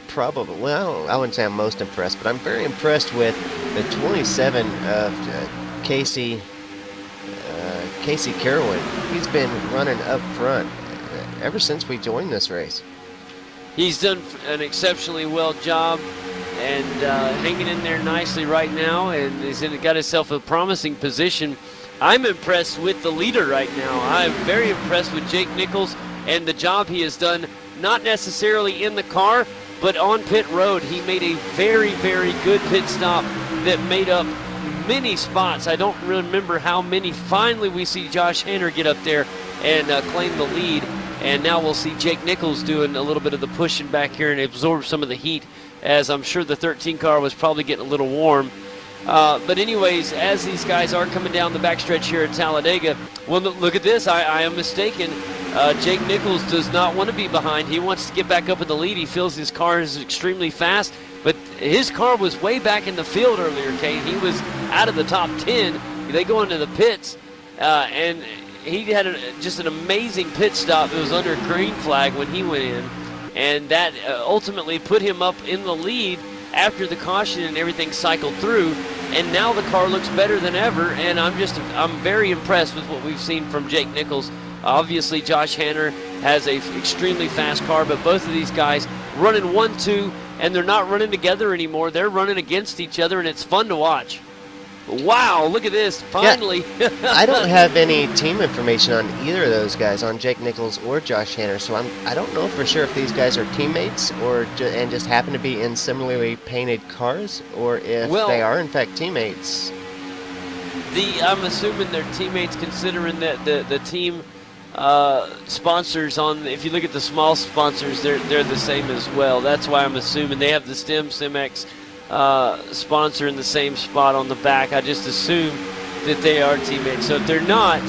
probably, well, I wouldn't say I'm most impressed, but I'm very impressed with the 27 of Casey Carowin. He's been running up front ever since we joined this race. He's done an exceptionally well job and hanging in there nicely right now, and he's got himself a promising position. I'm impressed with the leader right now. I'm very impressed with Jake Nichols and the job he has done, not necessarily in the car, but on pit road. He made a very, very good pit stop that made up many spots. I don't remember how many. Finally, we see Josh Hanner get up there and claim the lead. And now we'll see Jake Nichols doing a little bit of the pushing back here and absorb some of the heat, as I'm sure the 13 car was probably getting a little warm. But anyways, as these guys are coming down the backstretch here at Talladega, well, look at this. I am mistaken. Jake Nichols does not want to be behind. He wants to get back up in the lead. He feels his car is extremely fast, but his car was way back in the field earlier, Kane. He was out of the top 10. They go into the pits, and he had just an amazing pit stop. It was under green flag when he went in, and that ultimately put him up in the lead after the caution and everything cycled through. And now the car looks better than ever, and I'm very impressed with what we've seen from Jake Nichols. Obviously, Josh Hanner has an extremely fast car, but both of these guys running 1-2, and they're not running together anymore. They're running against each other, and it's fun to watch. Wow, look at this, finally. Yeah, I don't have any team information on either of those guys, on Jake Nichols or Josh Hanner, so I don't know for sure if these guys are teammates and just happen to be in similarly painted cars, or if they are in fact teammates. I'm assuming they're teammates, considering that the team sponsors if you look at the small sponsors, they're the same as well. That's why I'm assuming they have the SimX sponsor in the same spot on the back. I just assume that they are teammates. So if they're not,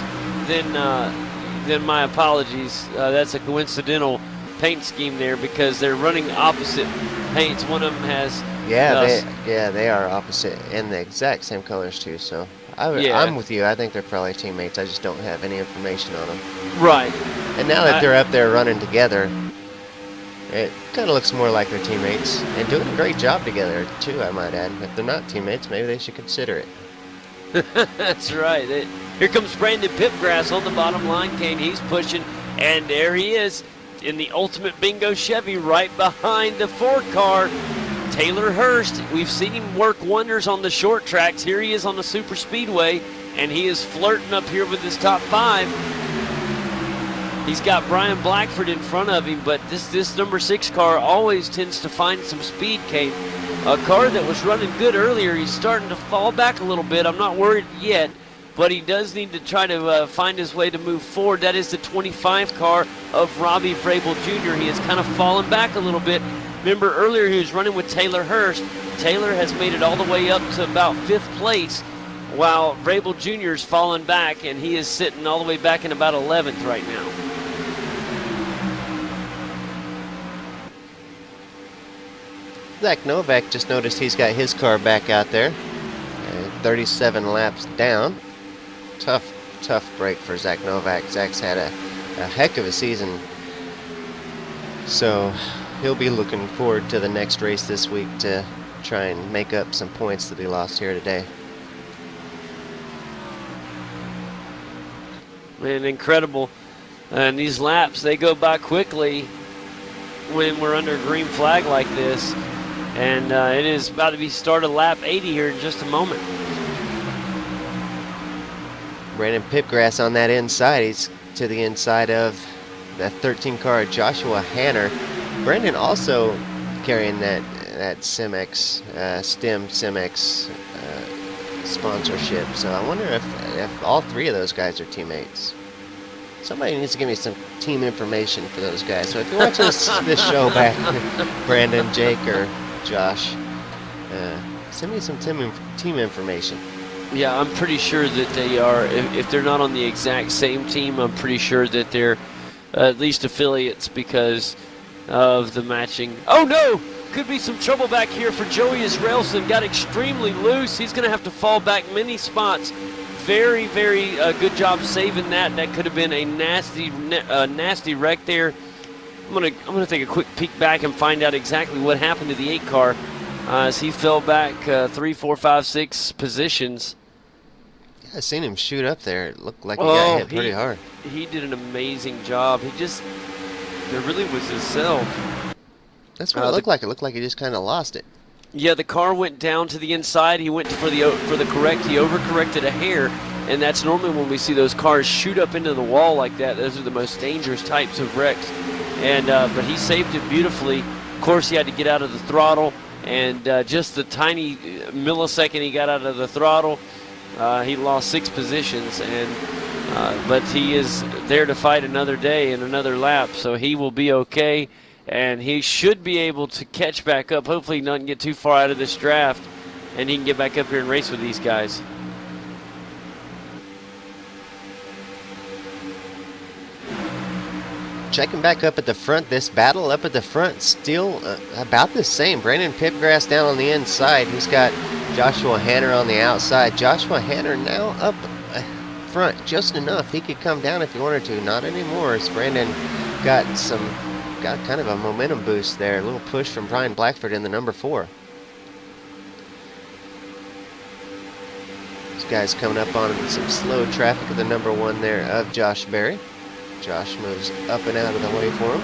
then my apologies. That's a coincidental paint scheme there, because they're running opposite paints. One of them has they are opposite and the exact same colors too. So I'm with you. I think they're probably teammates. I just don't have any information on them. Right. And now that they're up there running together, it kind of looks more like they're teammates, and doing a great job together, too, I might add. If they're not teammates, maybe they should consider it. That's right. Here comes Brandon Pipgrass on the bottom line, Kane. He's pushing, and there he is in the Ultimate Bingo Chevy right behind the Ford car. Taylor Hurst, we've seen him work wonders on the short tracks. Here he is on the super speedway, and he is flirting up here with his top 5. He's got Brian Blackford in front of him, but this number 6 car always tends to find some speed, Kate. A car that was running good earlier, he's starting to fall back a little bit. I'm not worried yet, but he does need to try to find his way to move forward. That is the 25 car of Robbie Vrabel Jr. He has kind of fallen back a little bit. Remember, earlier he was running with Taylor Hurst. Taylor has made it all the way up to about 5th place, while Vrabel Jr. is falling back, and he is sitting all the way back in about 11th right now. Zach Novak just noticed he's got his car back out there, 37 laps down. Tough break for Zach Novak. Zach's had a heck of a season, so he'll be looking forward to the next race this week to try and make up some points that he lost here today. Man, incredible. And these laps, they go by quickly when we're under a green flag like this. And it is about to be started lap 80 here in just a moment. Brandon Pipgrass on that inside. He's to the inside of that 13 car, Joshua Hanner. Brandon also carrying that SimX, SimX sponsorship. So I wonder if all 3 of those guys are teammates. Somebody needs to give me some team information for those guys. So if you're watching this show back, Brandon, Jake, or Josh, send me some team information. Yeah, I'm pretty sure that they are. If they're not on the exact same team, I'm pretty sure that they're at least affiliates because of the matching. Oh no! Could be some trouble back here for Joey Israelson. Got extremely loose. He's going to have to fall back many spots. Very, very good job saving that. That could have been a nasty wreck there. I'm gonna take a quick peek back and find out exactly what happened to the 8 car as he fell back 3, 4, 5, 6 positions. Yeah, I seen him shoot up there. It looked like he got hit pretty hard. He did an amazing job. There really was himself. That's what it looked like. It looked like he just kind of lost it. Yeah, the car went down to the inside. He went for the correct. He overcorrected a hair, and that's normally when we see those cars shoot up into the wall like that. Those are the most dangerous types of wrecks. And but he saved it beautifully. Of course, he had to get out of the throttle, and just the tiny millisecond he got out of the throttle, he lost 6 positions. But he is there to fight another day and another lap, so he will be okay. And he should be able to catch back up. Hopefully he doesn't get too far out of this draft, and he can get back up here and race with these guys. Checking back up at the front, this battle up at the front still about the same. Brandon Pipgrass down on the inside. He's got Joshua Hanner on the outside. Joshua Hanner now up front just enough. He could come down if he wanted to. Not anymore. As Brandon got kind of a momentum boost there. A little push from Brian Blackford in the number 4. This guy's coming up on some slow traffic at the number 1 there of Josh Berry. Josh moves up and out of the way for him.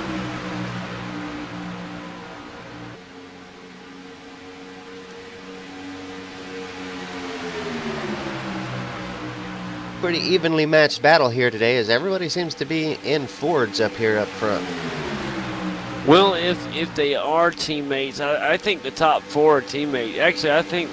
Pretty evenly matched battle here today as everybody seems to be in Fords up here up front. Well, if they are teammates, I think the top 4 are teammates. Actually, I think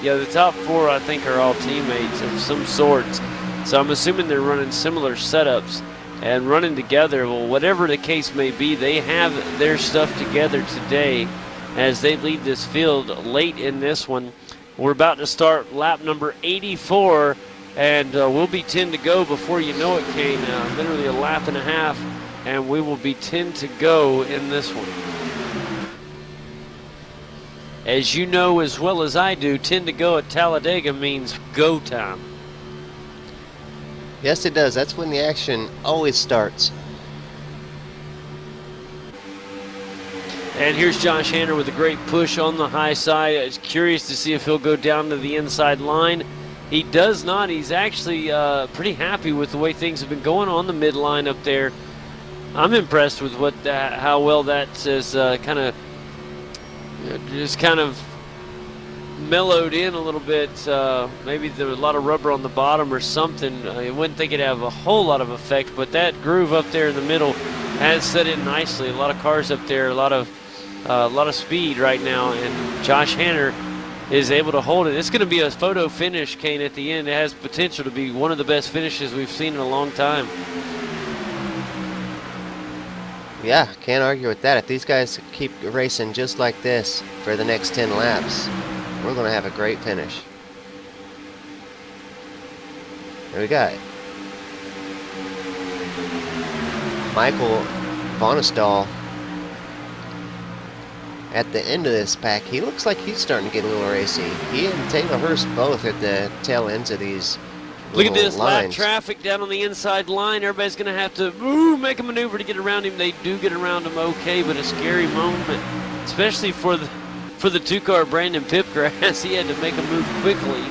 the top 4 I think are all teammates of some sorts. So I'm assuming they're running similar setups and running together. Well, whatever the case may be, they have their stuff together today as they lead this field late in this one. We're about to start lap number 84, and we'll be 10 to go before you know it, Kane. Literally a lap and a half. And we will be 10 to go in this one. As you know as well as I do, 10 to go at Talladega means go time. Yes, it does. That's when the action always starts. And here's Josh Hanner with a great push on the high side. I was curious to see if he'll go down to the inside line. He does not. He's actually pretty happy with the way things have been going on the midline up there. I'm impressed with how well that is kind of mellowed in a little bit. Maybe there was a lot of rubber on the bottom or something. I wouldn't think it'd have a whole lot of effect, but that groove up there in the middle has set in nicely. A lot of cars up there, a lot of speed right now, and Josh Hanner is able to hold it. It's going to be a photo finish, Kane, at the end. It has potential to be one of the best finishes we've seen in a long time. Yeah, can't argue with that. If these guys keep racing just like this for the next 10 laps, we're going to have a great finish. There we got it. Michael Vonestall at the end of this pack. He looks like he's starting to get a little racy. He and Taylor Hurst both at the tail ends of these Look at this lines. lap traffic down on the inside line. Everybody's going to have to make a maneuver to get around him. They do get around him okay, but a scary moment, especially for the 2-car Brandon Pipgrass. He had to make a move quickly,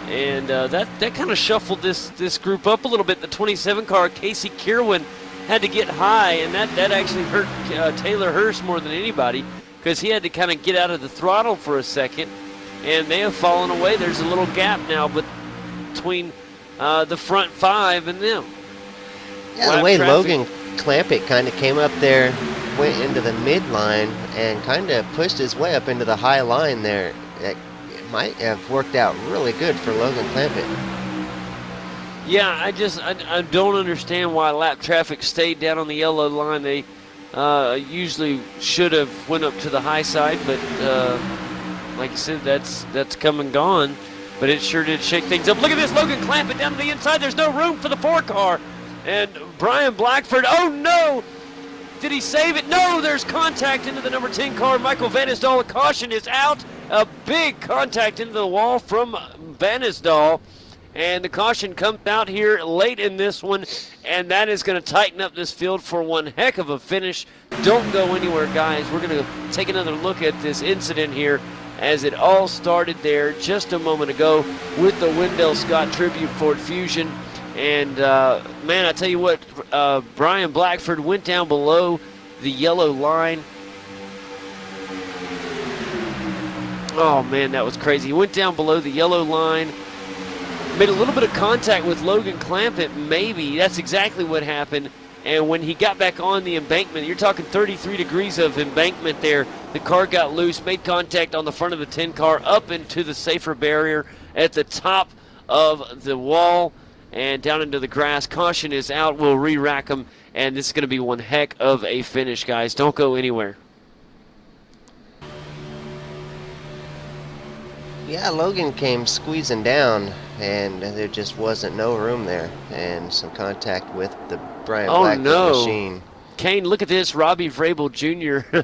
and that kind of shuffled this group up a little bit. The 27-car Casey Kirwan had to get high, and that actually hurt Taylor Hurst more than anybody because he had to kind of get out of the throttle for a second, and they have fallen away. There's a little gap now between the front 5 and them. Yeah, the way Logan Clampett kind of came up there, went into the midline, and kind of pushed his way up into the high line there. It might have worked out really good for Logan Clampett. Yeah, I don't understand why lap traffic stayed down on the yellow line. They usually should have went up to the high side, but like I said, that's come and gone. But it sure did shake things up. Look at this, Logan clamping down to the inside. There's no room for the 4 car, and Brian Blackford. Oh no! Did he save it? No, there's contact into the number 10 car. Michael Vanisdahl, a caution is out. A big contact into the wall from Vanisdahl. And the caution comes out here late in this one, and that is going to tighten up this field for one heck of a finish. Don't go anywhere, guys. We're going to take another look at this incident here as it all started there just a moment ago with the Wendell Scott Tribute Ford Fusion. And, man, I tell you what, Brian Blackford went down below the yellow line. Oh, man, that was crazy. He went down below the yellow line. Made a little bit of contact with Logan Clampett, maybe. That's exactly what happened. And when he got back on the embankment, you're talking 33 degrees of embankment there. The car got loose, made contact on the front of the 10 car up into the safer barrier at the top of the wall and down into the grass. Caution is out. We'll re-rack them, and this is going to be one heck of a finish, guys. Don't go anywhere. Yeah, Logan came squeezing down, and there just wasn't no room there, and some contact with the Brian Blackford machine. Kane, look at this. Robbie Vrabel Jr.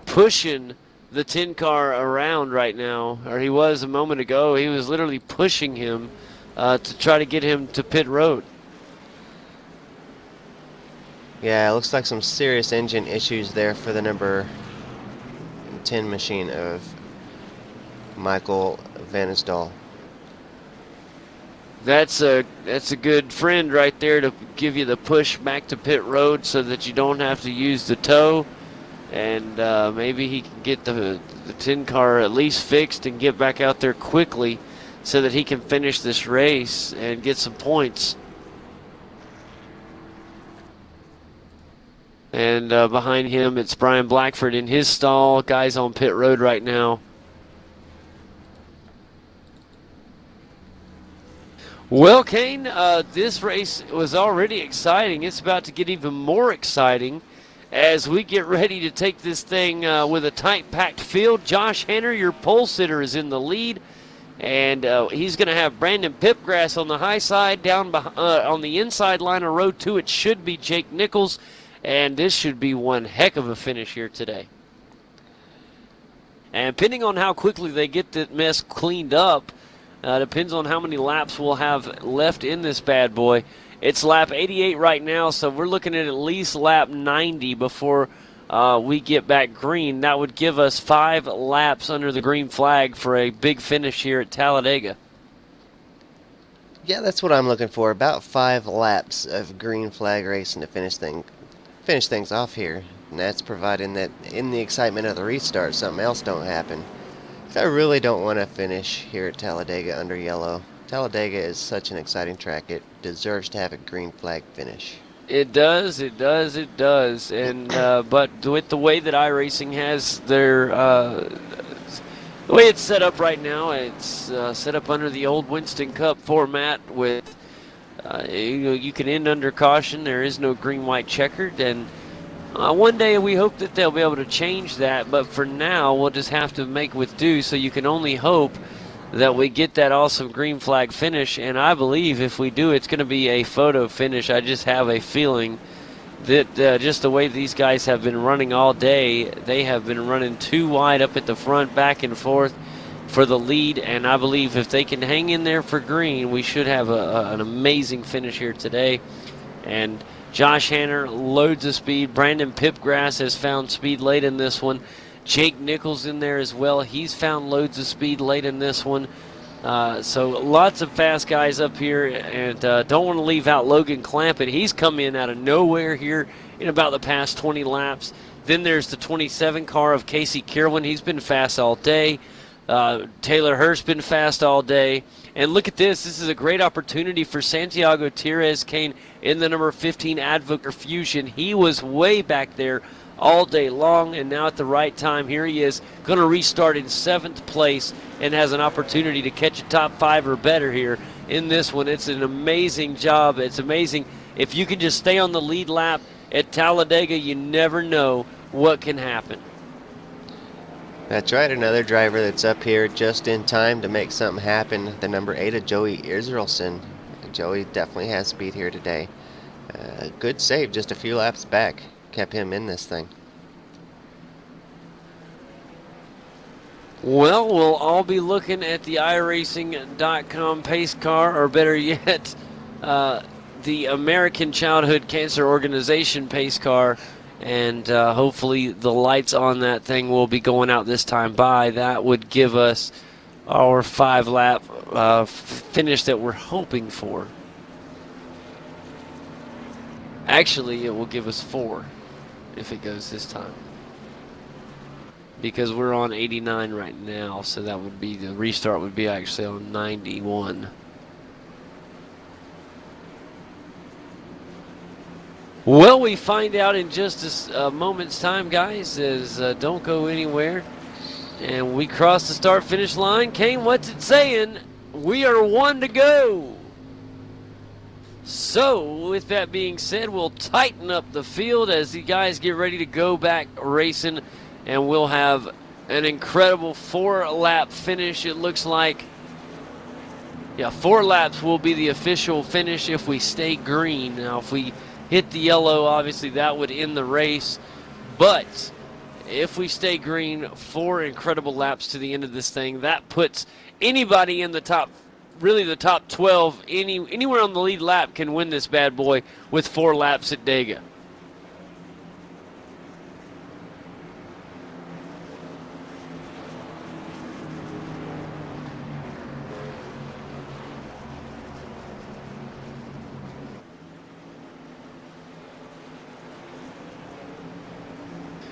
pushing the 10 car around right now, or he was a moment ago. He was literally pushing him to try to get him to pit road. Yeah, it looks like some serious engine issues there for the number 10 machine of Michael Vanisdahl. That's a good friend right there to give you the push back to pit road so that you don't have to use the tow, and maybe he can get the 10 car at least fixed and get back out there quickly so that he can finish this race and get some points. And behind him, it's Brian Blackford in his stall. Guys on pit road right now. Well, Kane, this race was already exciting. It's about to get even more exciting as we get ready to take this thing with a tight, packed field. Josh Hanner, your pole sitter, is in the lead, and he's going to have Brandon Pipgrass on the high side. Down on the inside line of row 2, it should be Jake Nichols, and this should be one heck of a finish here today. And depending on how quickly they get the mess cleaned up, depends on how many laps we'll have left in this bad boy. It's lap 88 right now, so we're looking at least lap 90 before we get back green. That would give us 5 laps under the green flag for a big finish here at Talladega. Yeah, that's what I'm looking for. About 5 laps of green flag racing to finish things off here. And that's providing that in the excitement of the restart, something else don't happen. I really don't want to finish here at Talladega under yellow. Talladega is such an exciting track. It deserves to have a green flag finish. It does, it does, it does. And but with the way that Iracing has their the way it's set up right now, it's set up under the old Winston Cup format with you can end under caution. There is no green-white checkered, and one day we hope that they'll be able to change that, but for now we'll just have to make with do, so you can only hope that we get that awesome green flag finish. And I believe if we do, it's going to be a photo finish. I just have a feeling that just the way these guys have been running all day, they have been running too wide up at the front, back and forth for the lead, and I believe if they can hang in there for green, we should have an amazing finish here today. And Josh Hanner loads of speed. Brandon Pipgrass has found speed late in this one. Jake Nichols in there as well. He's found loads of speed late in this one. So lots of fast guys up here, and don't want to leave out Logan Clampett. He's come in out of nowhere here in about the past 20 laps. Then there's the 27 car of Casey Kirwan. He's been fast all day. Taylor Hurst been fast all day. And look at this. This is a great opportunity for Santiago Tires Kane in the number 15 Advocaat Fusion. He was way back there all day long, and now at the right time, here he is going to restart in 7th place and has an opportunity to catch a top 5 or better here in this one. It's an amazing job. It's amazing. If you can just stay on the lead lap at Talladega, you never know what can happen. That's right, another driver that's up here just in time to make something happen. The number 8 of Joey Iracing. Joey definitely has speed here today. Good save just a few laps back. Kept him in this thing. Well, we'll all be looking at the Iracing.com pace car, or better yet, the American Childhood Cancer Organization pace car, and hopefully the lights on that thing will be going out this time by. That would give us our 5-lap finish that we're hoping for. Actually, it will give us 4 if it goes this time, because we're on 89 right now, so that would be, the restart would be actually on 91. Well, we find out in just a moment's time, guys, as don't go anywhere. And we cross the start-finish line. Kane, what's it saying? We are 1 to go. So, with that being said, we'll tighten up the field as the guys get ready to go back racing, and we'll have an incredible 4-lap finish, it looks like. Yeah, 4 laps will be the official finish if we stay green. Now, if we hit the yellow, obviously that would end the race. But if we stay green, 4 incredible laps to the end of this thing, that puts anybody in the top, really the top 12, anywhere on the lead lap can win this bad boy with 4 laps at Dega.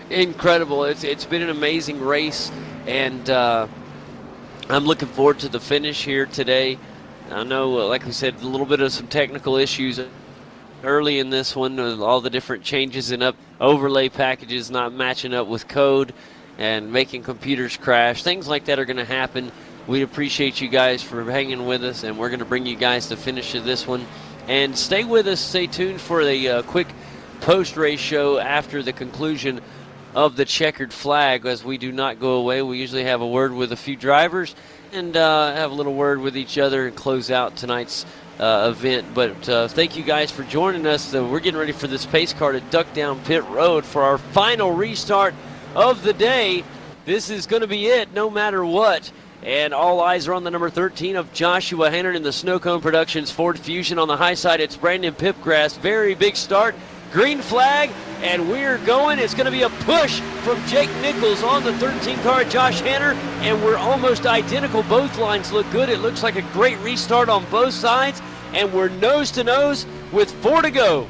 Incredible. It's been an amazing race, and I'm looking forward to the finish here today. I know, like we said, a little bit of some technical issues early in this one, with all the different changes in overlay packages not matching up with code and making computers crash. Things like that are going to happen. We appreciate you guys for hanging with us, and we're going to bring you guys the finish of this one. And stay with us. Stay tuned for a quick post-race show after the conclusion of the checkered flag, as we do not go away. We usually have a word with a few drivers and have a little word with each other and close out tonight's event. But thank you guys for joining us. We're getting ready for this pace car to duck down pit road for our final restart of the day. This is going to be it no matter what. And all eyes are on the number 13 of Joshua Hannard in the Snow Cone Productions Ford Fusion. On the high side, it's Brandon Pipgrass. Very big start. Green flag, and we're going. It's going to be a push from Jake Nichols on the 13 car, Josh Hanner, and we're almost identical. Both lines look good. It looks like a great restart on both sides, and we're nose to nose with 4 to go.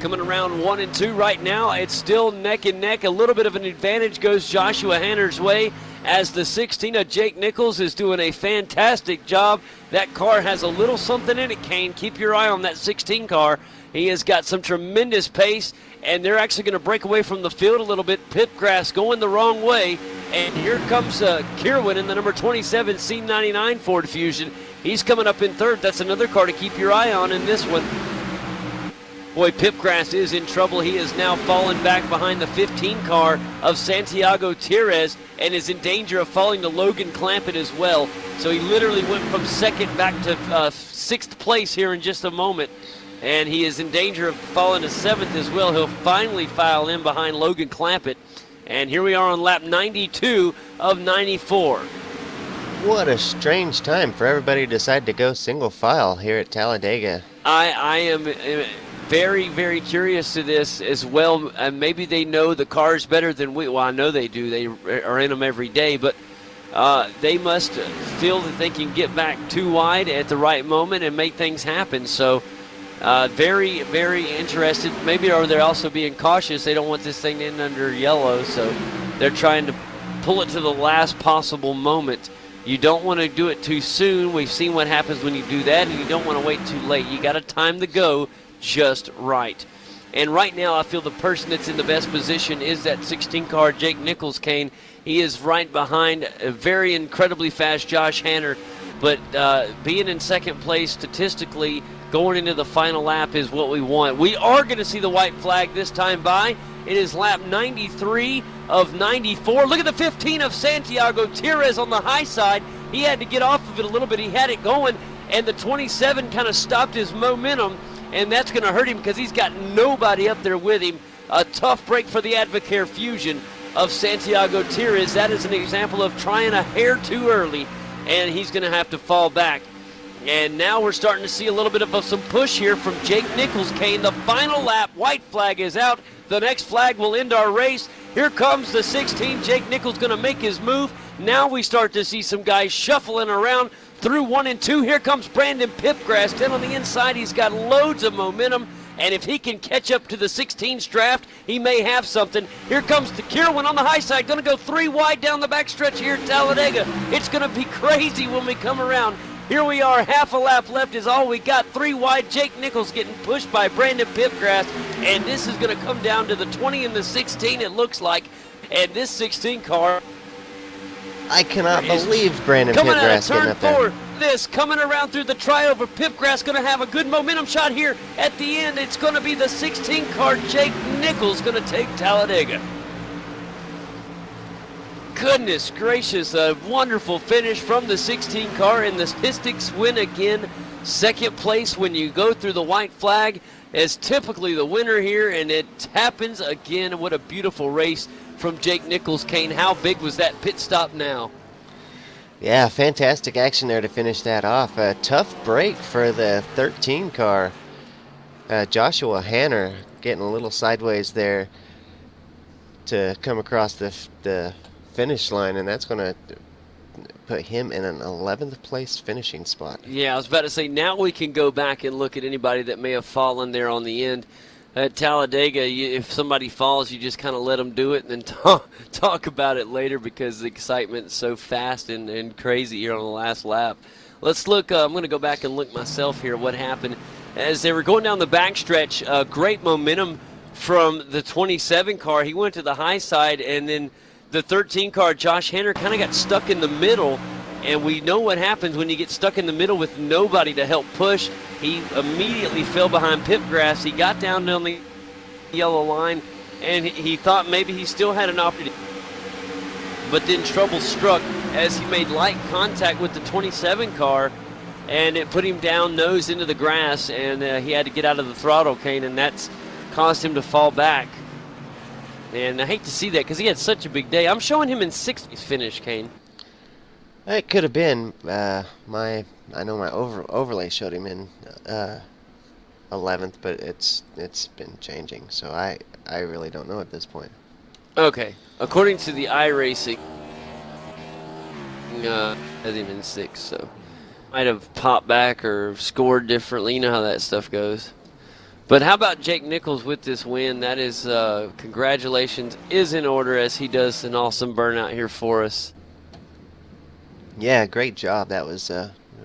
Coming around 1 and 2 right now, it's still neck and neck. A little bit of an advantage goes Joshua Hanner's way, as the 16 of Jake Nichols is doing a fantastic job. That car has a little something in it, Kane. Keep your eye on that 16 car. He has got some tremendous pace, and they're actually going to break away from the field a little bit. Pipgrass going the wrong way, and here comes Kierwin in the number 27 C99 Ford Fusion. He's coming up in third. That's another car to keep your eye on in this one. Boy, Pipgrass is in trouble. He is now fallen back behind the 15 car of Santiago Tires and is in danger of falling to Logan Clampett as well. So he literally went from second back to 6th place here in just a moment. And he is in danger of falling to 7th as well. He'll finally file in behind Logan Clampett. And here we are on lap 92 of 94. What a strange time for everybody to decide to go single file here at Talladega. I am very, very curious to this as well. Maybe they know the cars better than we. Well, I know they do. They are in them every day, but they must feel that they can get back too wide at the right moment and make things happen. So very, very interested. Maybe they're also being cautious. They don't want this thing to end under yellow, so they're trying to pull it to the last possible moment. You don't want to do it too soon. We've seen what happens when you do that, and you don't want to wait too late. You got to time the go just right. And right now, I feel the person that's in the best position is that 16 car, Jake Nichols, Kane. He is right behind a very incredibly fast Josh Hanner. But being in second place statistically going into the final lap is what we want. We are going to see the white flag this time by. It is lap 93 of 94. Look at the 15 of Santiago Tires on the high side. He had to get off of it a little bit. He had it going, and the 27 kind of stopped his momentum, and that's going to hurt him because he's got nobody up there with him. A tough break for the Advocare Fusion of Santiago Tires. That is an example of trying a hair too early, and he's going to have to fall back. And now we're starting to see a little bit of some push here from Jake Nichols, Kane. The final lap, white flag is out. The next flag will end our race. Here comes the 16. Jake Nichols going to make his move. Now we start to see some guys shuffling around through 1 and 2. Here comes Brandon Pipgrass. 10 on the inside. He's got loads of momentum. And if he can catch up to the 16's draft, he may have something. Here comes the Kirwan on the high side. Going to go 3 wide down the backstretch here at Talladega. It's going to be crazy when we come around. Here we are, half a lap left is all we got. 3 wide, Jake Nichols getting pushed by Brandon Pipgrass. And this is going to come down to the 20 and the 16, it looks like. And this 16 car, I cannot believe Brandon coming out of Pipgrass getting turn up there. 4. This coming around through the triover. Pipgrass going to have a good momentum shot here at the end. It's going to be the 16 car, Jake Nichols, going to take Talladega. Goodness gracious, a wonderful finish from the 16 car, and the statistics win again. Second place when you go through the white flag is typically the winner here, and it happens again. What a beautiful race from Jake Nichols, Kane. How big was that pit stop now? Yeah, fantastic action there to finish that off. A tough break for the 13 car. Joshua Hanner getting a little sideways there to come across the finish line, and that's going to put him in an 11th place finishing spot. Yeah, I was about to say, now we can go back and look at anybody that may have fallen there on the end. At Talladega, if somebody falls, you just kind of let them do it and then talk about it later because the excitement is so fast and crazy here on the last lap. Let's look. I'm going to go back and look myself here what happened. As they were going down the backstretch, great momentum from the 27 car. He went to the high side, and then the 13 car, Josh Hanner, kind of got stuck in the middle, and we know what happens when you get stuck in the middle with nobody to help push. He immediately fell behind Pipgrass. He got down on the yellow line, and he thought maybe he still had an opportunity. But then trouble struck as he made light contact with the 27 car, and it put him down nose into the grass, and he had to get out of the throttle, Kane, and that's caused him to fall back. And I hate to see that because he had such a big day. I'm showing him in 60th finish, Kane. It could have been. I know my overlay showed him in 11th, but it's been changing, so I really don't know at this point. Okay, according to the Iracing, has him in 6th, so might have popped back or scored differently. You know how that stuff goes. But how about Jake Nichols with this win? That is, congratulations is in order as he does an awesome burnout here for us. Yeah, great job. That was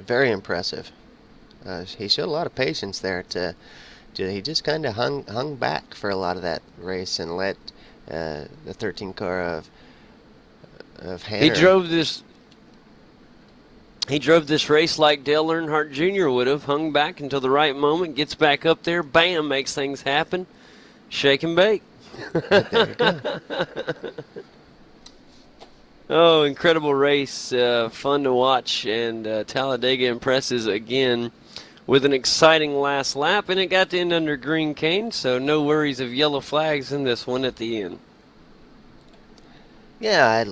very impressive. He showed a lot of patience there. He just kind of hung back for a lot of that race and let the 13 car of Hanner. He drove this race like Dale Earnhardt Jr. would have, hung back until the right moment, gets back up there, bam, makes things happen. Shake and bake. There you go. Oh, incredible race, fun to watch, and Talladega impresses again with an exciting last lap, and it got to end under green, Kane, so no worries of yellow flags in this one at the end. Yeah, I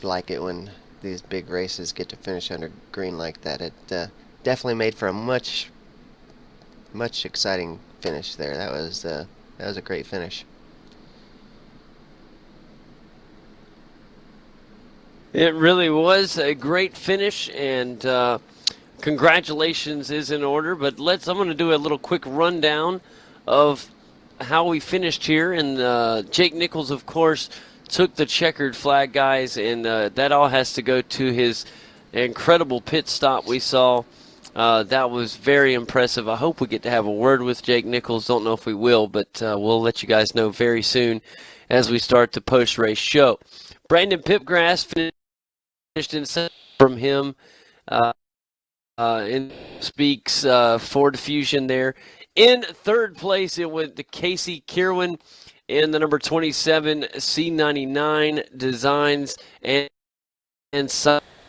like it when these big races get to finish under green like that. It definitely made for a much exciting finish there. That was a great finish. It really was a great finish, and congratulations is in order. But I'm going to do a little quick rundown of how we finished here. And Jake Nichols, of course, took the checkered flag, guys, and that all has to go to his incredible pit stop we saw That was very impressive. I hope we get to have a word with Jake Nichols. Don't know if we will, but we'll let you guys know very soon as we start the post-race show. Brandon Pipgrass finished in second from him. In speaks Ford Fusion there. In third place, it went to Casey Kirwan in the number 27 C99 Designs and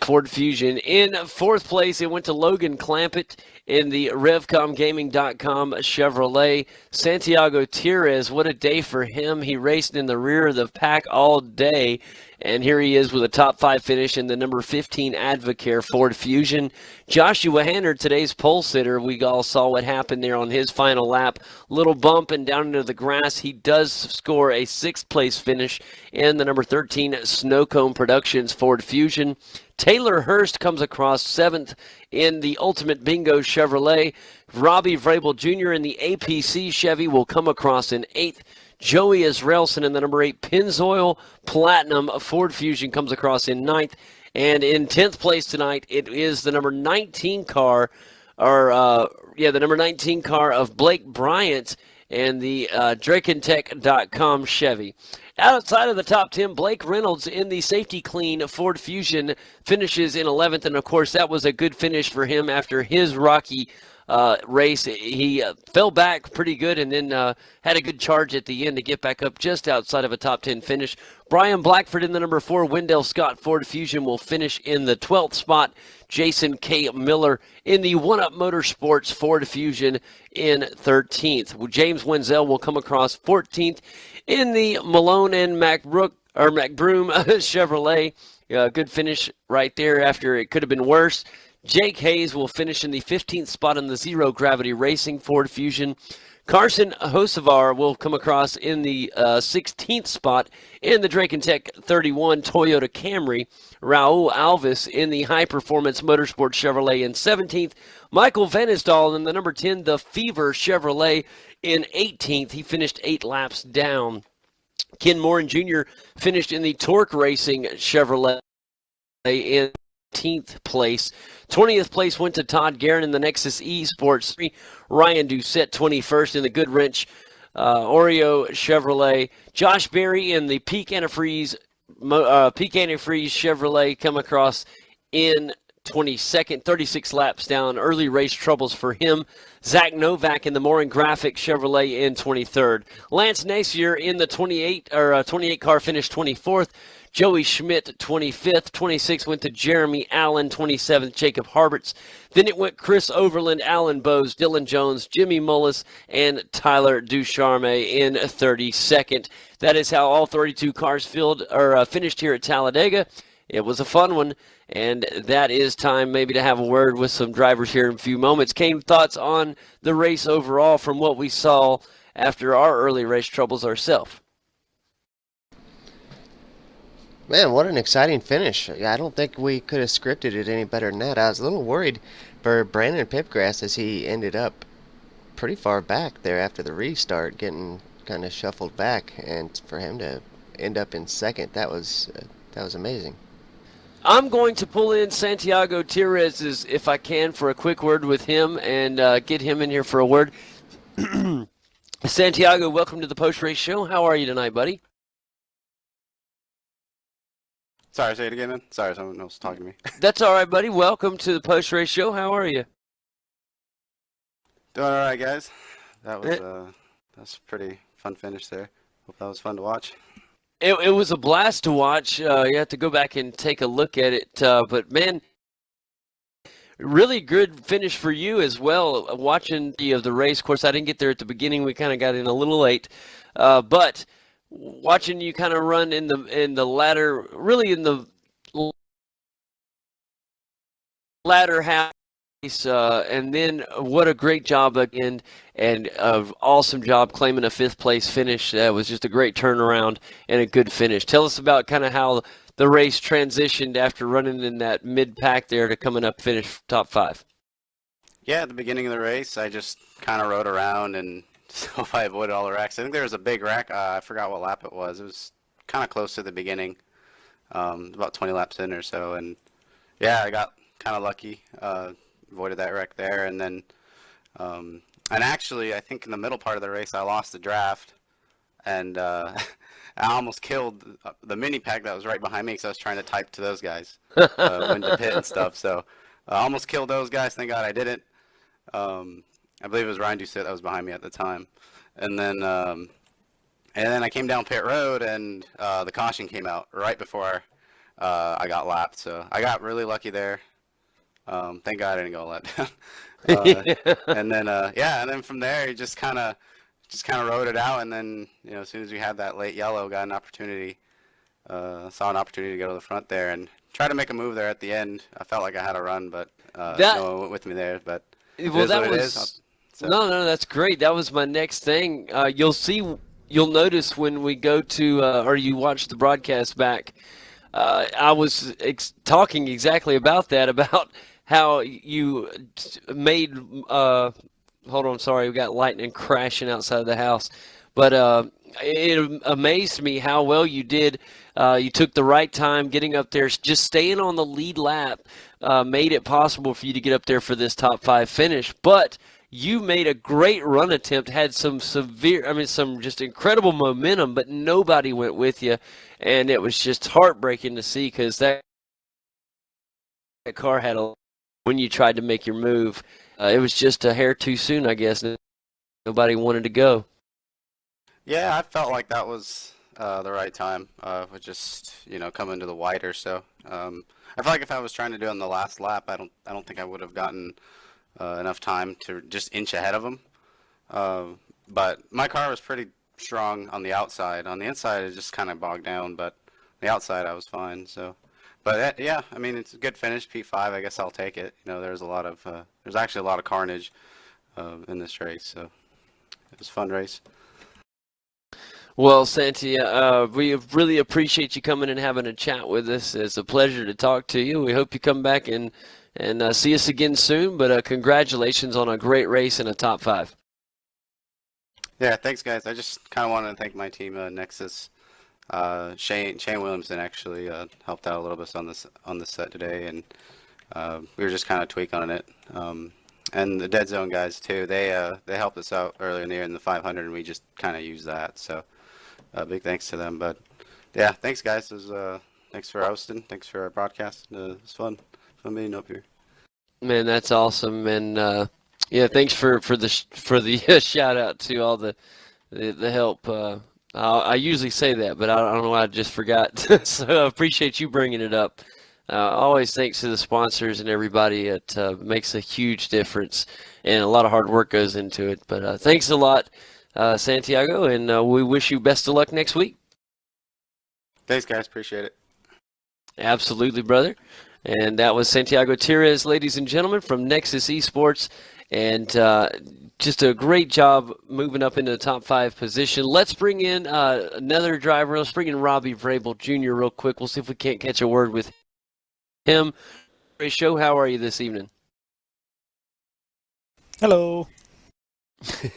Ford Fusion. In fourth place, it went to Logan Clampett in the RevComGaming.com Chevrolet. Santiago Tires, what a day for him. He raced in the rear of the pack all day, and here he is with a top 5 finish in the number 15 Advocare Ford Fusion. Joshua Hanner, today's pole sitter, we all saw what happened there on his final lap. Little bump and down into the grass. He does score a 6th place finish in the number 13 Snowcone Productions Ford Fusion. Taylor Hurst comes across 7th in the Ultimate Bingo Chevrolet. Robbie Vrabel Jr. in the APC Chevy will come across in 8th. Joey Israelson in the number 8 Pennzoil Platinum Ford Fusion comes across in 9th. And in 10th place tonight, it is the number 19 car, the number 19 car of Blake Bryant and the Drakentech.com Chevy. Outside of the top 10, Blake Reynolds in the Safety Clean Ford Fusion finishes in 11th, and of course that was a good finish for him after his rocky race. He fell back pretty good and then had a good charge at the end to get back up just outside of a top 10 finish. Brian Blackford in the number 4 Wendell Scott Ford Fusion will finish in the 12th spot. Jason K. Miller in the One Up Motorsports Ford Fusion in 13th. James Wenzel will come across 14th in the Malone and McBroom Chevrolet. Good finish right there after it could have been worse. Jake Hayes will finish in the 15th spot in the Zero Gravity Racing Ford Fusion. Carson Hocevar will come across in the 16th spot in the Drakentech 31 Toyota Camry. Raul Alves in the High Performance Motorsports Chevrolet in 17th. Michael Vanisdahl in the number 10 The Fever Chevrolet in 18th. He finished 8 laps down. Ken Morin Jr. finished in the Torque Racing Chevrolet in 18th place. 20th place went to Todd Guerin in the Nexus E Sports 3. Ryan Doucette 21st in the Goodwrench Oreo Chevrolet. Josh Berry in the Peak Antifreeze Chevrolet come across in 22nd, 36 laps down. Early race troubles for him. Zach Novak in the Morin Graphic Chevrolet in 23rd. Lance Nacier in the 28 car finished 24th. Joey Schmidt, 25th. 26th went to Jeremy Allen. 27th, Jacob Harberts. Then it went Chris Overland, Alan Bowes, Dylan Jones, Jimmy Mullis, and Tyler Ducharme in 32nd. That is how all 32 cars finished here at Talladega. It was a fun one, and that is time maybe to have a word with some drivers here in a few moments. Kane, thoughts on the race overall from what we saw after our early race troubles ourselves? Man, what an exciting finish. I don't think we could have scripted it any better than that. I was a little worried for Brandon Pipgrass as he ended up pretty far back there after the restart, getting kind of shuffled back, and for him to end up in second, that was amazing. I'm going to pull in Santiago Tires if I can for a quick word with him and get him in here for a word. Santiago, welcome to the post-race show. How are you tonight, buddy? Sorry, say it again, man. Sorry, someone else talking to me. That's all right, buddy. Welcome to the post-race show. How are you? Doing all right, guys. That was that's a pretty fun finish there. Hope that was fun to watch. It was a blast to watch. You have to go back and take a look at it. But, man, really good finish for you as well, watching the race. Of course, I didn't get there at the beginning. We kind of got in a little late. But watching you kind of run in the latter, really in the latter half, and then what a great job again, and an awesome job claiming a 5th place finish. That was just a great turnaround and a good finish. Tell us about kind of how the race transitioned after running in that mid-pack there to coming up finish top 5. Yeah, at the beginning of the race, I just kind of rode around and so I avoided all the wrecks. I think there was a big wreck. I forgot what lap it was. It was kind of close to the beginning, about 20 laps in or so. And yeah, I got kind of lucky. avoided that wreck there. And then, and actually, I think in the middle part of the race, I lost the draft, and I almost killed the mini pack that was right behind me because I was trying to type to those guys when to pit and stuff. So I almost killed those guys. Thank God I didn't. I believe it was Ryan Doucette that was behind me at the time. And then I came down pit road, and the caution came out right before I got lapped. So I got really lucky there. Thank God I didn't go lap down. And then and then from there, you just kind of rode it out. And then as soon as we had that late yellow, got an opportunity, saw an opportunity to go to the front there and try to make a move there at the end. I felt like I had a run, but no one went with me there. But it Well, is that what it was is. So. no, that's great. That was my next thing. You'll notice when we go to or you watch the broadcast back. I was talking exactly about that, about how you made. Hold on, sorry, we got lightning crashing outside the house, but it amazed me how well you did. You took the right time getting up there. Just staying on the lead lap made it possible for you to get up there for this top 5 finish, but you made a great run attempt, had some some just incredible momentum, but nobody went with you, and it was just heartbreaking to see because that car had when you tried to make your move. It was just a hair too soon, I guess. Nobody wanted to go. Yeah, I felt like that was the right time with just coming to the wider. So I feel like if I was trying to do it on the last lap, I don't think I would have gotten enough time to just inch ahead of him. But my car was pretty strong on the outside. On the inside, it just kind of bogged down. But the outside, I was fine. So, but yeah, I mean, it's a good finish, P5. I guess I'll take it. There's there's actually a lot of carnage in this race. So it was a fun race. Well, Santi, we really appreciate you coming and having a chat with us. It's a pleasure to talk to you. We hope you come back and see us again soon. But congratulations on a great race and a top 5. Yeah, thanks, guys. I just kind of wanted to thank my team, Nexus. Shane Williamson actually helped out a little bit on the set today, and we were just kind of tweaking on it. And the Dead Zone guys too. They helped us out earlier in the year in the 500, and we just kind of used that. So big thanks to them. But yeah, thanks, guys. Thanks for hosting. Thanks for our broadcast. It was fun being up here. Man, that's awesome. And yeah, thanks for the shout out to all the help. I usually say that, but I don't know why I just forgot. So I appreciate you bringing it up. Always thanks to the sponsors and everybody. It makes a huge difference, and a lot of hard work goes into it. But thanks a lot, Santiago, and we wish you best of luck next week. Thanks, guys. Appreciate it. Absolutely, brother. And that was Santiago Tires, ladies and gentlemen, from Nexus Esports. And just a great job moving up into the top 5 position. Let's bring in another driver. Let's bring in Robbie Vrabel Jr. real quick. We'll see if we can't catch a word with him. Show, how are you this evening? Hello.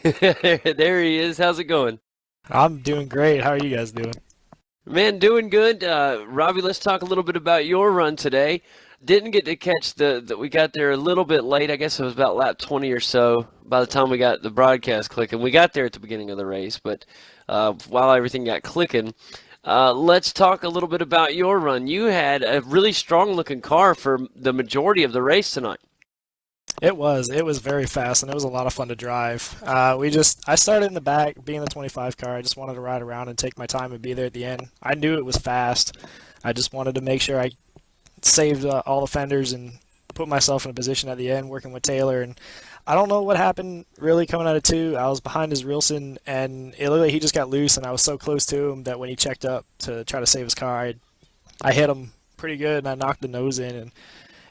There he is. How's it going? I'm doing great. How are you guys doing? Man, doing good. Robbie, let's talk a little bit about your run today. Didn't get to catch we got there a little bit late. I guess it was about lap 20 or so by the time we got the broadcast clicking. We got there at the beginning of the race, but while everything got clicking, let's talk a little bit about your run. You had a really strong-looking car for the majority of the race tonight. It was very fast, and it was a lot of fun to drive. I started in the back, being the 25 car. I just wanted to ride around and take my time and be there at the end. I knew it was fast. I just wanted to make sure I saved all the fenders and put myself in a position at the end, working with Taylor. And I don't know what happened really coming out of 2. I was behind his Iracing, and it looked like he just got loose, and I was so close to him that when he checked up to try to save his car, I hit him pretty good, and I knocked the nose in, and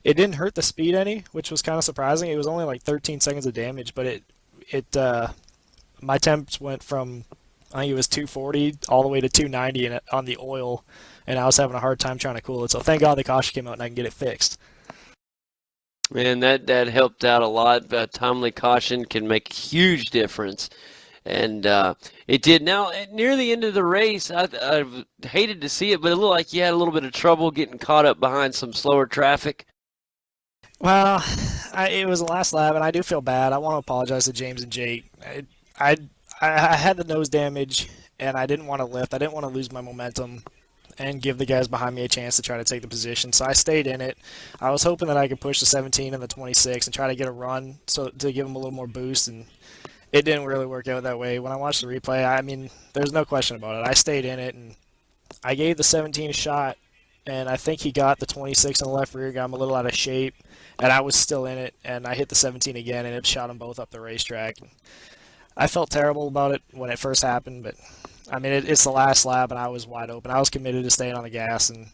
it didn't hurt the speed any, which was kind of surprising. It was only like 13 seconds of damage, but my temps went from, I think it was 240 all the way to 290 on the oil, and I was having a hard time trying to cool it. So thank God the caution came out and I can get it fixed. Man, that helped out a lot. Timely caution can make a huge difference. And it did. Now, near the end of the race, I hated to see it, but it looked like you had a little bit of trouble getting caught up behind some slower traffic. Well, it was the last lap, and I do feel bad. I want to apologize to James and Jake. I, I had the nose damage, and I didn't want to lift. I didn't want to lose my momentum and give the guys behind me a chance to try to take the position. So I stayed in it. I was hoping that I could push the 17 and the 26 and try to get a run so to give them a little more boost, and it didn't really work out that way. When I watched the replay, I mean, there's no question about it. I stayed in it, and I gave the 17 a shot, and I think he got the 26 in the left rear, got him a little out of shape, and I was still in it, and I hit the 17 again, and it shot them both up the racetrack. I felt terrible about it when it first happened, but I mean, it's the last lap, and I was wide open. I was committed to staying on the gas and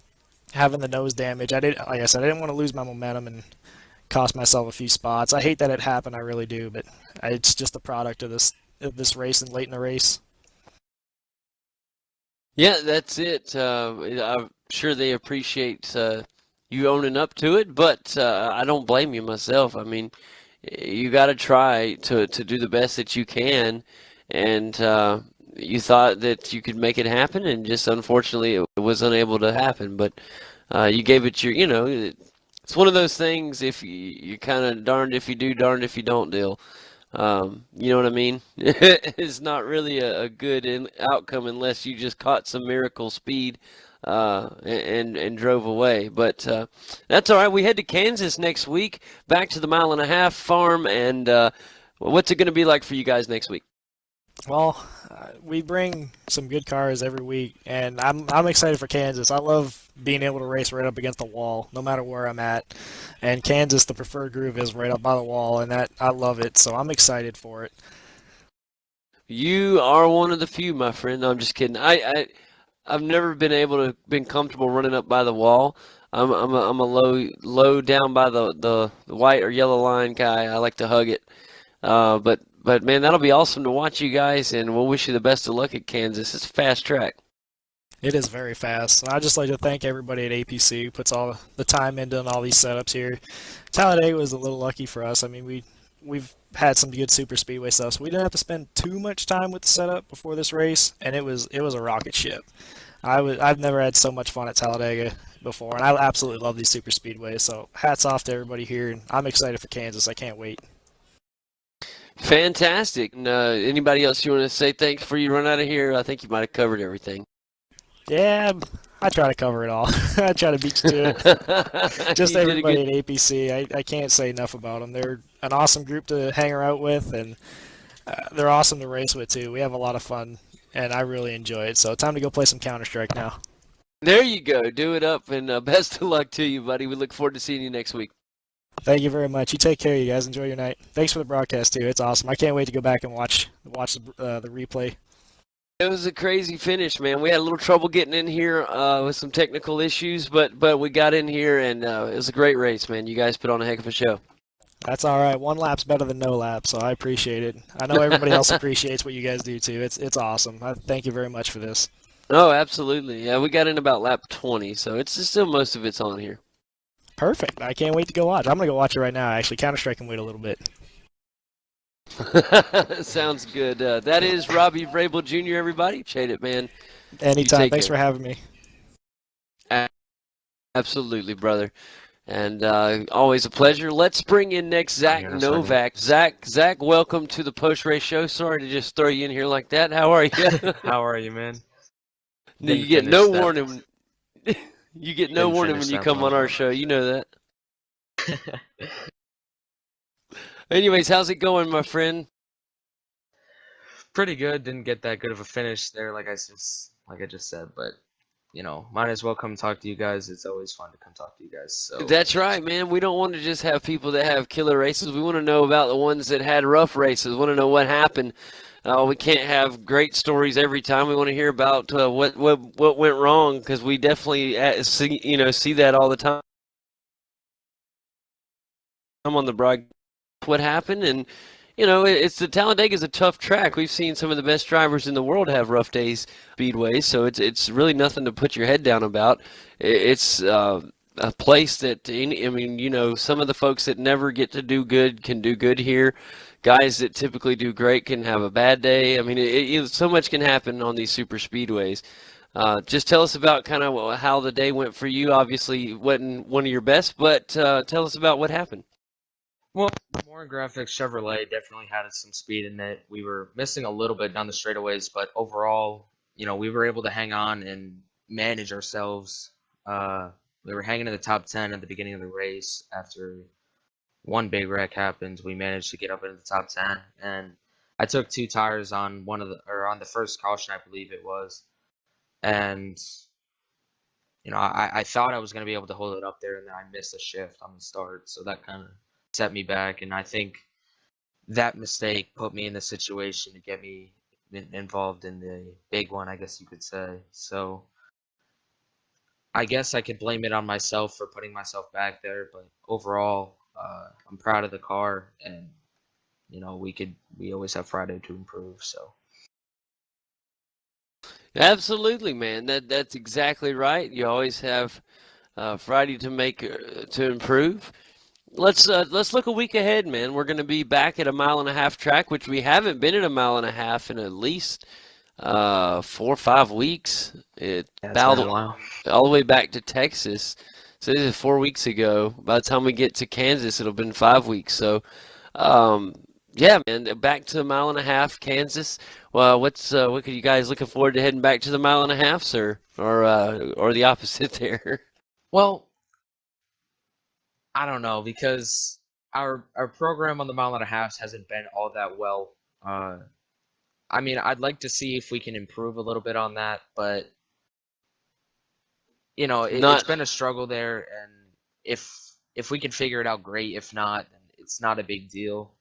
having the nose damage. Like I said, I didn't want to lose my momentum and cost myself a few spots. I hate that it happened, I really do, but it's just a product of this race and late in the race. Yeah, that's it. I'm sure they appreciate you owning up to it, but I don't blame you myself. I mean, you got to try to do the best that you can, and you thought that you could make it happen, and just unfortunately it was unable to happen. But you gave it it's one of those things. If you kind of darned if you do, darned if you don't deal. You know what I mean? It's not really a good outcome unless you just caught some miracle speed and drove away. But that's all right. We head to Kansas next week, back to the mile and a half farm, and what's it going to be like for you guys next week? Well, we bring some good cars every week, and I'm excited for Kansas. I love being able to race right up against the wall, no matter where I'm at. And Kansas, the preferred groove is right up by the wall, and that I love it. So I'm excited for it. You are one of the few, my friend. No, I'm just kidding. I've never been able to been comfortable running up by the wall. I'm a low down by the white or yellow line guy. I like to hug it. But man, that'll be awesome to watch you guys, and we'll wish you the best of luck at Kansas. It's a fast track. It is very fast. And I'd just like to thank everybody at APC who puts all the time into all these setups here. Talladega was a little lucky for us. I mean, we've had some good super speedway stuff, so we didn't have to spend too much time with the setup before this race, and it was a rocket ship. I've never had so much fun at Talladega before, and I absolutely love these super speedways. So hats off to everybody here, and I'm excited for Kansas. I can't wait. Fantastic. And, anybody else you want to say thanks before you run out of here? I think you might have covered everything. Yeah, I try to cover it all. I try to beat you to it. Just You did a everybody good. at APC, I can't say enough about them. They're an awesome group to hang out with, and they're awesome to race with too. We have a lot of fun, and I really enjoy it. So time to go play some Counter Strike now. There you go. Do it up, and best of luck to you, buddy. We look forward to seeing you next week. Thank you very much. You take care, you guys. Enjoy your night. Thanks for the broadcast too. It's awesome. I can't wait to go back and watch the replay. It was a crazy finish, man. We had a little trouble getting in here with some technical issues, but we got in here, and it was a great race, man. You guys put on a heck of a show. That's all right. One lap's better than no lap, so I appreciate it. I know everybody else appreciates what you guys do too. It's awesome. I thank you very much for this. Oh, absolutely. Yeah, we got in about lap 20, so it's still most of it's on here. Perfect. I can't wait to go watch. I'm gonna go watch it right now. Actually, Counter Strike can wait a little bit. Sounds good. That is Robbie Vrabel Jr., everybody. Appreciate it, man. You Anytime. take Thanks care. for having me. Absolutely, brother. And always a pleasure. Let's bring in next Hang Zach on a second. Novak. Zach, welcome to the post-race show. Sorry to just throw you in here like that. How are you? How are you, man? You Didn't get finish no that. warning. You get no Didn't warning finish when you that come on one. our show. You know that. Anyways, how's it going, my friend? Pretty good. Didn't get that good of a finish there, like I just said, but might as well come talk to you guys. It's always fun to come talk to you guys. So That's right, man. We don't want to just have people that have killer races. We want to know about the ones that had rough races. We want to know what happened. We can't have great stories every time. We want to hear about what went wrong, because we definitely see that all the time on the broadcast. What happened, and it's the Talladega is a tough track. We've seen some of the best drivers in the world have rough days speedways, so it's really nothing to put your head down about. It's a place that some of the folks that never get to do good can do good here. Guys that typically do great can have a bad day. I mean, so much can happen on these super speedways. Just tell us about kind of how the day went for you. Obviously, wasn't one of your best, but tell us about what happened. Well, the Morin Graphics Chevrolet definitely had some speed in it. We were missing a little bit down the straightaways, but overall, we were able to hang on and manage ourselves. Uh, we were hanging in the top 10 at the beginning of the race. After one big wreck happened, we managed to get up into the top 10. And I took two tires on on the first caution, I believe it was. And, I thought I was going to be able to hold it up there, and then I missed a shift on the start. So that kind of set me back. And I think that mistake put me in the situation to get me involved in the big one, I guess you could say. So I guess I could blame it on myself for putting myself back there, but overall, I'm proud of the car, and we always have Friday to improve. So Absolutely, man. That's exactly right. You always have Friday to make to improve. Let's look a week ahead, man. We're going to be back at a mile and a half track, which we haven't been at a mile and a half in at least 4 or 5 weeks. It yeah, it's been a all, while. all the way back to Texas. So this is 4 weeks ago. By the time we get to Kansas, it'll have been 5 weeks. So, um, yeah, man, back to a mile and a half, Kansas. Well, what are you guys looking forward to heading back to the mile and a half, sir, or the opposite there? Well, I don't know because our program on the mile and a half hasn't been all that well. Uh, I mean, I'd like to see if we can improve a little bit on that, but it's Not been a struggle there, and if we can figure it out, great. If not, then it's not a big deal.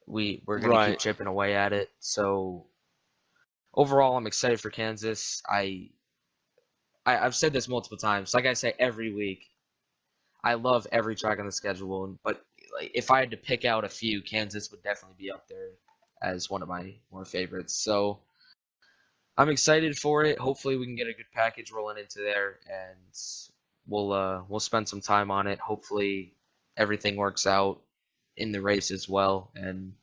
We're gonna keep right. chipping away at it. So overall, I'm excited for Kansas. I've said this multiple times. Like I say every week, I love every track on the schedule, but like if I had to pick out a few, Kansas would definitely be up there as one of my more favorites. So I'm excited for it. Hopefully, we can get a good package rolling into there, and we'll spend some time on it. Hopefully, everything works out in the race as well, and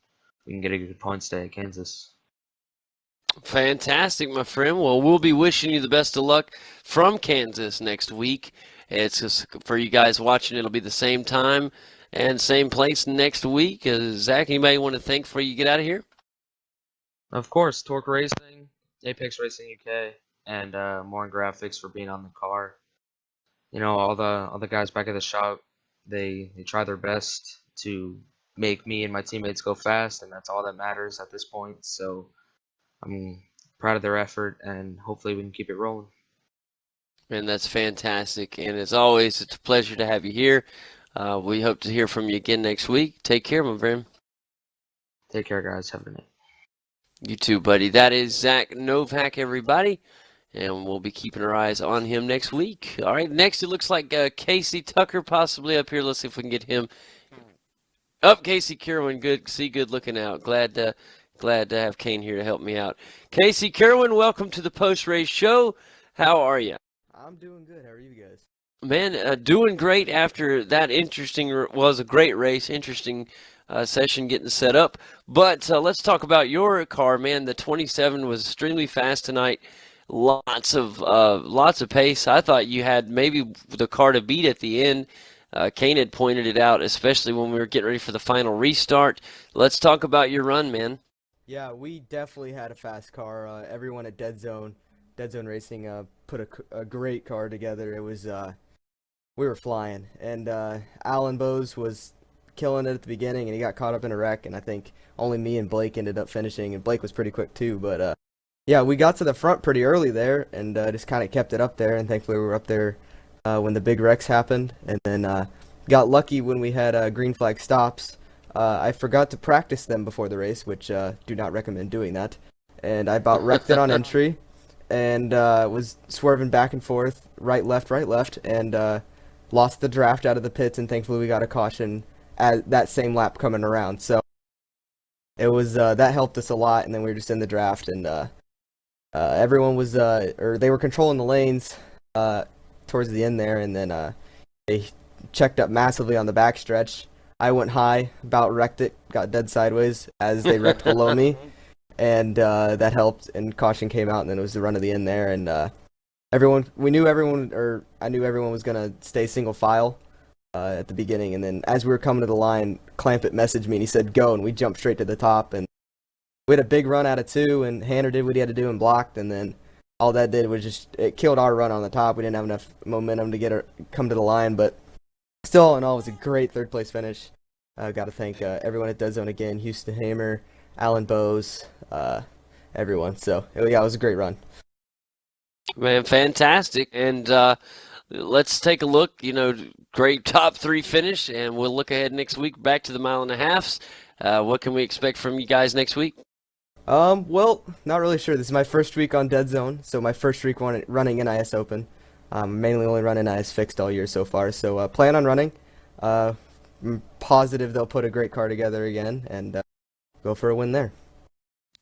we can get a good points day at Kansas. Fantastic, my friend. Well, we'll be wishing you the best of luck from Kansas next week. It's just for you guys watching, it'll be the same time and same place next week. Zach, anybody want to thank before you get out of here? Of course, Torque Racing, Apex Racing UK, and Morin Graphics for being on the car. All the guys back at the shop, they try their best to make me and my teammates go fast, and that's all that matters at this point. So I'm proud of their effort, and hopefully we can keep it rolling. And that's fantastic. And as always, it's a pleasure to have you here. We hope to hear from you again next week. Take care, my friend. Take care, guys. Have a good night. You too, buddy. That is Zach Novak, everybody. And we'll be keeping our eyes on him next week. All right, next it looks like Casey Tucker possibly up here. Let's see if we can get him up. Casey Kerwin, good looking out. Glad to have Kane here to help me out. Casey Kerwin, welcome to the post race show. How are you? I'm doing good. How are you guys? Man, doing great after that was a great race, interesting session getting set up. But let's talk about your car, man. The 27 was extremely fast tonight. Lots of pace. I thought you had maybe the car to beat at the end. Kane had pointed it out, especially when we were getting ready for the final restart. Let's talk about your run, man. Yeah, we definitely had a fast car. Everyone at Dead Zone Racing, put a great car together. It was we were flying, and Alan Bose was killing it at the beginning, and he got caught up in a wreck, and I think only me and Blake ended up finishing, and Blake was pretty quick too. But yeah, we got to the front pretty early there, and just kind of kept it up there, and thankfully we were up there when the big wrecks happened, and then got lucky when we had green flag stops. I forgot to practice them before the race, which do not recommend doing that, and I about wrecked it on entry, and was swerving back and forth, right, left, and lost the draft out of the pits, and thankfully we got a caution at that same lap coming around. So it was that helped us a lot, and then we were just in the draft, and everyone was or they were controlling the lanes towards the end there, and then they checked up massively on the backstretch. I went high, about wrecked it, got dead sideways as they wrecked below me, and that helped, and caution came out, and then it was the run of the end there, and I knew everyone was gonna stay single file, at the beginning, and then as we were coming to the line, Clampett messaged me and he said go, and we jumped straight to the top, and we had a big run out of 2, and Hanner did what he had to do and blocked, and then all that did was just it killed our run on the top. We didn't have enough momentum to come to the line, but still, all in all, it was a great third place finish. Got to thank everyone at Dead Zone again, Houston Hamer, Alan Bowes, everyone. So yeah, it was a great run. Man, fantastic. And let's take a look. Great top 3 finish, and we'll look ahead next week back to the mile and a halves. What can we expect from you guys next week? Well, not really sure. This is my first week on Dead Zone, so my first week running NIS Open. Mainly only run NIS Fixed all year so far, so plan on running. I'm positive they'll put a great car together again and go for a win there.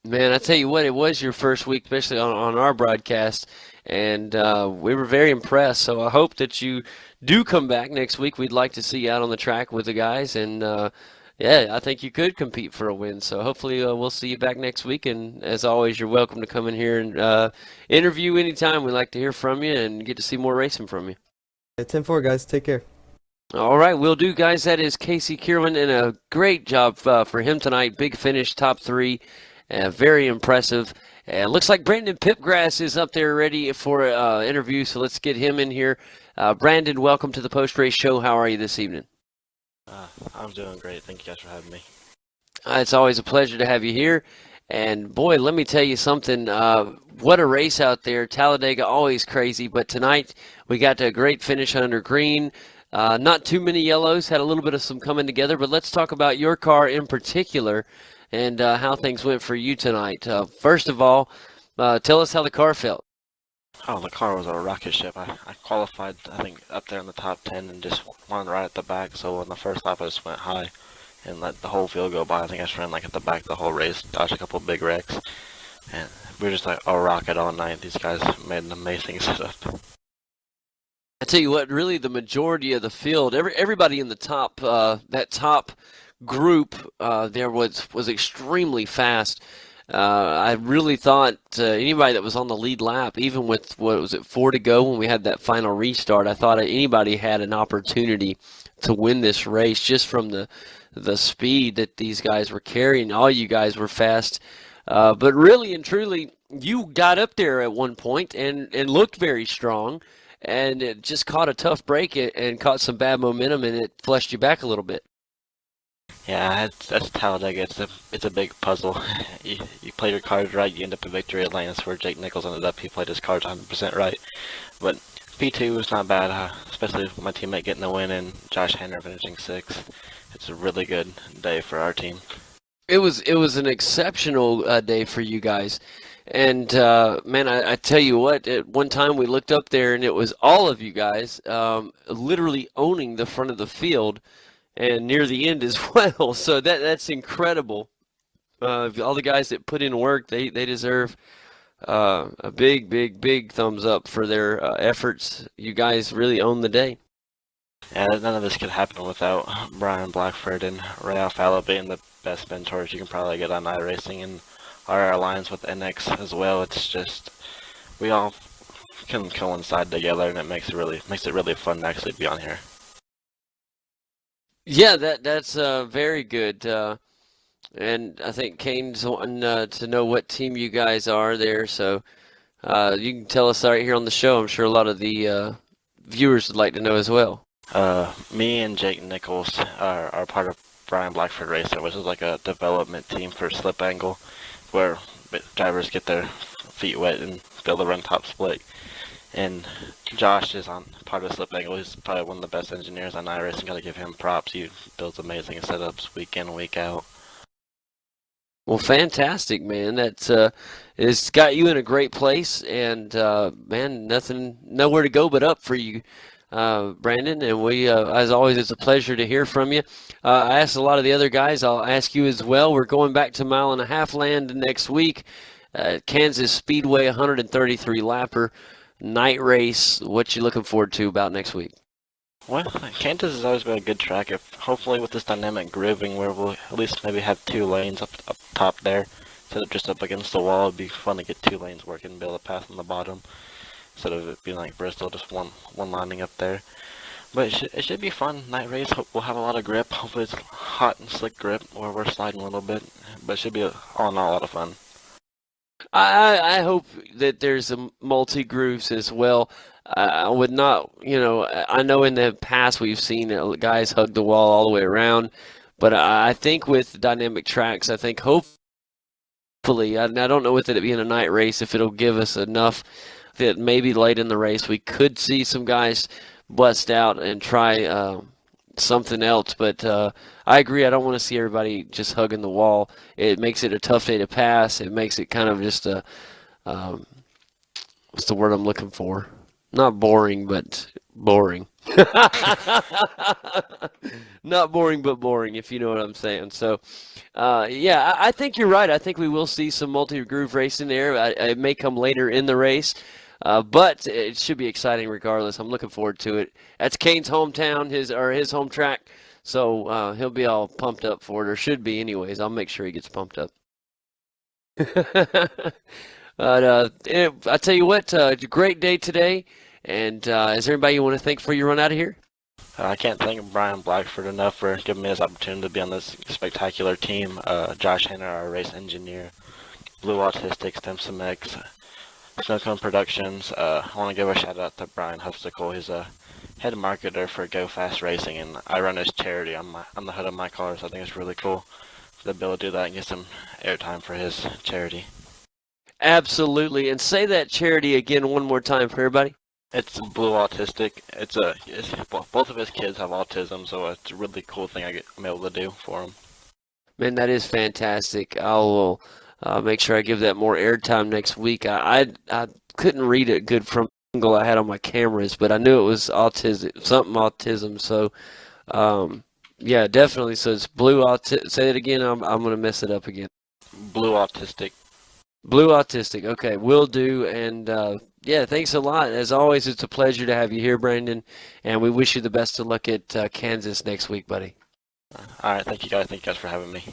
Man, I tell you what, it was your first week, especially on our broadcast, and we were very impressed. So I hope that you do come back next week. We'd like to see you out on the track with the guys, and yeah, I think you could compete for a win. So hopefully we'll see you back next week. And as always, you're welcome to come in here and interview anytime. We'd like to hear from you and get to see more racing from you. 10-4, guys. Take care. All right, will do, guys. That is Casey Kierman, and a great job for him tonight. Big finish, top 3. Very impressive. Looks like Brandon Pipgrass is up there ready for an interview, so let's get him in here. Brandon, welcome to the post-race show. How are you this evening? I'm doing great. Thank you guys for having me. It's always a pleasure to have you here. And, boy, let me tell you something. What a race out there. Talladega, always crazy. But tonight we got a great finish under green. Not too many yellows. Had a little bit of some coming together. But let's talk about your car in particular and how things went for you tonight. First of all, tell us how the car felt. Oh, the car was a rocket ship. I qualified, I think, up there in the top 10 and just wanted right at the back. So on the first lap, I just went high and let the whole field go by. I think I just ran like at the back the whole race, dodged a couple big wrecks. And we were just like a rocket all night. These guys made an amazing setup. I tell you what, really the majority of the field, everybody in the top, that top group there was extremely fast. I really thought anybody that was on the lead lap, even with, 4 to go when we had that final restart, I thought anybody had an opportunity to win this race just from the speed that these guys were carrying. All you guys were fast. But really and truly, you got up there at one point and looked very strong, and it just caught a tough break and caught some bad momentum, and it flushed you back a little bit. Yeah, that's Talladega. It's a big puzzle. You play your cards right, you end up in victory lane. That's where Jake Nichols ended up. He played his cards 100% right. But P2 was not bad, especially with my teammate getting the win and Josh Hanner finishing 6th. It's a really good day for our team. It was an exceptional day for you guys. And, man, I tell you what, at one time we looked up there and it was all of you guys literally owning the front of the field and near the end as well. So that's incredible. All the guys that put in work, they deserve a big thumbs up for their efforts. You guys really owned the day. Yeah, none of this could happen without Brian Blackford and Ralph Fallow being the best mentors you can probably get on iRacing, and our alliance with NX as well. It's just we all can coincide together, and it makes it really fun to actually be on here. Yeah, that's very good. And I think Kane's wanting to know what team you guys are there, so you can tell us right here on the show. I'm sure a lot of the viewers would like to know as well. Me and Jake Nichols are part of Brian Blackford Racer, which is like a development team for slip angle, where drivers get their feet wet and be able to run top split. And Josh is on part of slip angle. He's probably one of the best engineers on iRacing. Gotta give him props. He builds amazing setups week in, week out. Well, fantastic, man. That's it's got you in a great place, and man, nowhere to go but up for you, Brandon. And we, as always, it's a pleasure to hear from you. I asked a lot of the other guys. I'll ask you as well. We're going back to Mile and a Half Land next week. Kansas Speedway 133 lapper night race. What you looking forward to about next week? Well, Kansas has always been a good track. Hopefully with this dynamic grooving where we'll at least maybe have 2 lanes up top there, instead of just up against the wall, it'd be fun to get 2 lanes working and be able to pass on the bottom, instead of it being like Bristol, just one lining up there. But it should be fun. Night race, we'll have a lot of grip. Hopefully it's hot and slick grip, or we're sliding a little bit. But it should be all in all a lot of fun. I hope that there's a multi grooves as well. I would not, I know in the past we've seen guys hug the wall all the way around, but I think with dynamic tracks, I think hopefully, and I don't know with it being a night race if it'll give us enough that maybe late in the race we could see some guys bust out and try something else. But I agree. I don't want to see everybody just hugging the wall. It makes it a tough day to pass. It makes it kind of just a um, what's the word I'm looking for? Not boring, but boring. Not boring, but boring, if you know what I'm saying. So, yeah, I think you're right. I think we will see some multi-groove racing there. It may come later in the race, but it should be exciting regardless. I'm looking forward to it. That's Kane's hometown, his home track, so he'll be all pumped up for it, or should be anyways. I'll make sure he gets pumped up. But I tell you what, it's a great day today. And is there anybody you want to thank before you run out of here? I can't thank Brian Blackford enough for giving me this opportunity to be on this spectacular team. Josh Hanner, our race engineer, Blue Autistic, Stimson X, Snowcone Productions. I want to give a shout out to Brian Husticle. He's a head marketer for Go Fast Racing, and I run his charity on the hood of my car, so I think it's really cool for the ability to do that and get some airtime for his charity. Absolutely. And say that charity again one more time for everybody. It's Blue Autistic. Both of his kids have autism, so it's a really cool thing I'm able to do for them. Man, that is fantastic. I'll make sure I give that more airtime next week. I couldn't read it good from the angle I had on my cameras, but I knew it was autism. So, yeah, definitely. So it's Blue Autistic. Say it again. I'm going to mess it up again. Blue Autistic. Blue Autistic. Okay, will do. And yeah, thanks a lot. As always, it's a pleasure to have you here, Brandon. And we wish you the best of luck at Kansas next week, buddy. All right, thank you guys. Thank you guys for having me.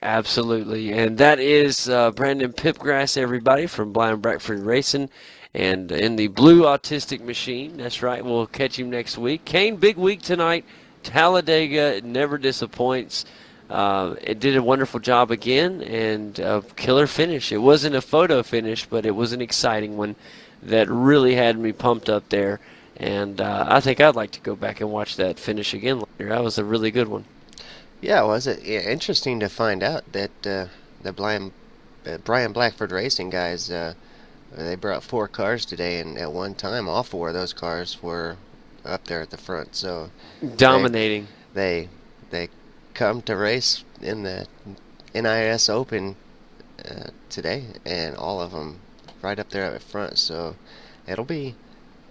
Absolutely. And that is Brandon Pipgrass, everybody, from Blind Blackford Racing. And in the Blue Autistic Machine. That's right. We'll catch him next week. Kane, big week tonight. Talladega never disappoints. It did a wonderful job again, and a killer finish. It wasn't a photo finish, but it was an exciting one that really had me pumped up there. And I think I'd like to go back and watch that finish again later. That was a really good one. Yeah, was it interesting to find out that the Brian Blackford Racing guys, they brought 4 cars today, and at one time, all 4 of those cars were up there at the front. So Dominating. They come to race in the NIS Open today, and all of them right up there at the front. So it'll be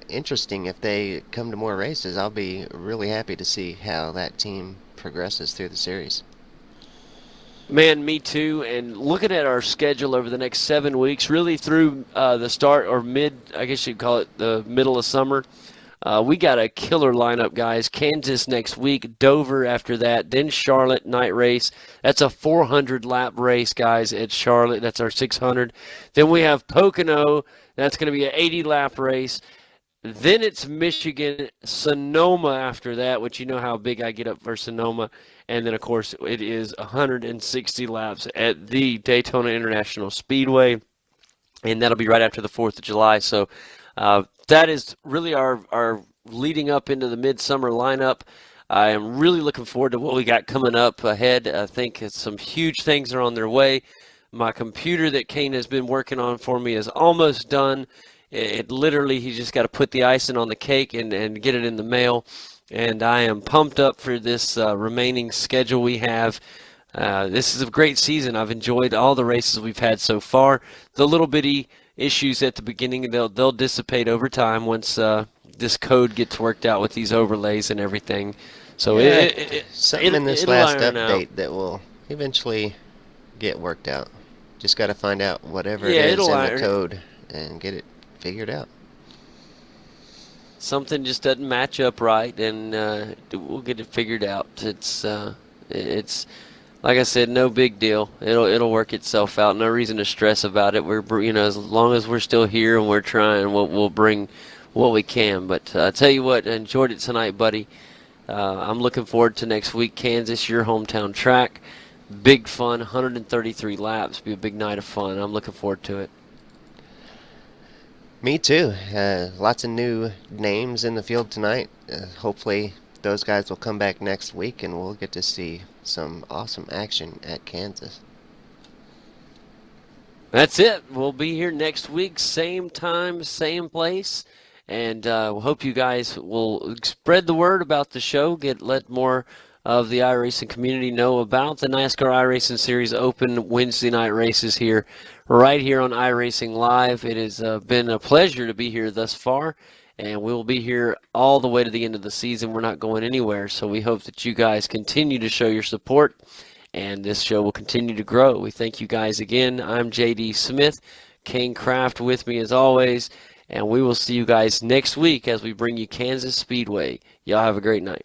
interesting if they come to more races. I'll be really happy to see how that team progresses through the series. Man, me too. And looking at our schedule over the next 7 weeks, really through the start or mid, I guess you'd call it the middle of summer, we got a killer lineup, guys. Kansas next week, Dover after that, then Charlotte night race. That's a 400-lap race, guys, at Charlotte. That's our 600. Then we have Pocono. That's going to be an 80-lap race. Then it's Michigan, Sonoma after that, which you know how big I get up for Sonoma. And then, of course, it is 160 laps at the Daytona International Speedway. And that'll be right after the 4th of July. So that is really our leading up into the midsummer lineup. I am really looking forward to what we got coming up ahead. I think some huge things are on their way. My computer that Kane has been working on for me is almost done. It literally, he just got to put the icing on the cake and get it in the mail. And I am pumped up for this remaining schedule we have. This is a great season. I've enjoyed all the races we've had so far. The little bitty issues at the beginning, they'll dissipate over time once this code gets worked out with these overlays and everything. So something in this last update out. that will eventually get worked out. Just got to find out whatever it is in the code and get it figured out. Something just doesn't match up right, and we'll get it figured out. It's like I said, no big deal. It'll work itself out. No reason to stress about it. We're as long as we're still here and we're trying, we'll bring what we can. But I tell you what, I enjoyed it tonight, buddy. I'm looking forward to next week, Kansas, your hometown track. Big fun, 133 laps. Be a big night of fun. I'm looking forward to it. Me too. Lots of new names in the field tonight. Hopefully those guys will come back next week and we'll get to see some awesome action at Kansas. That's it. We'll be here next week, same time, same place. And we hope you guys will spread the word about the show, let more of the iRacing community know about the NASCAR iRacing Series Open Wednesday night races here, right here on iRacing Live. It has been a pleasure to be here thus far, and we will be here all the way to the end of the season. We're not going anywhere, so we hope that you guys continue to show your support, and this show will continue to grow. We thank you guys again. I'm JD Smith, Kane Craft with me as always, and we will see you guys next week as we bring you Kansas Speedway. Y'all have a great night.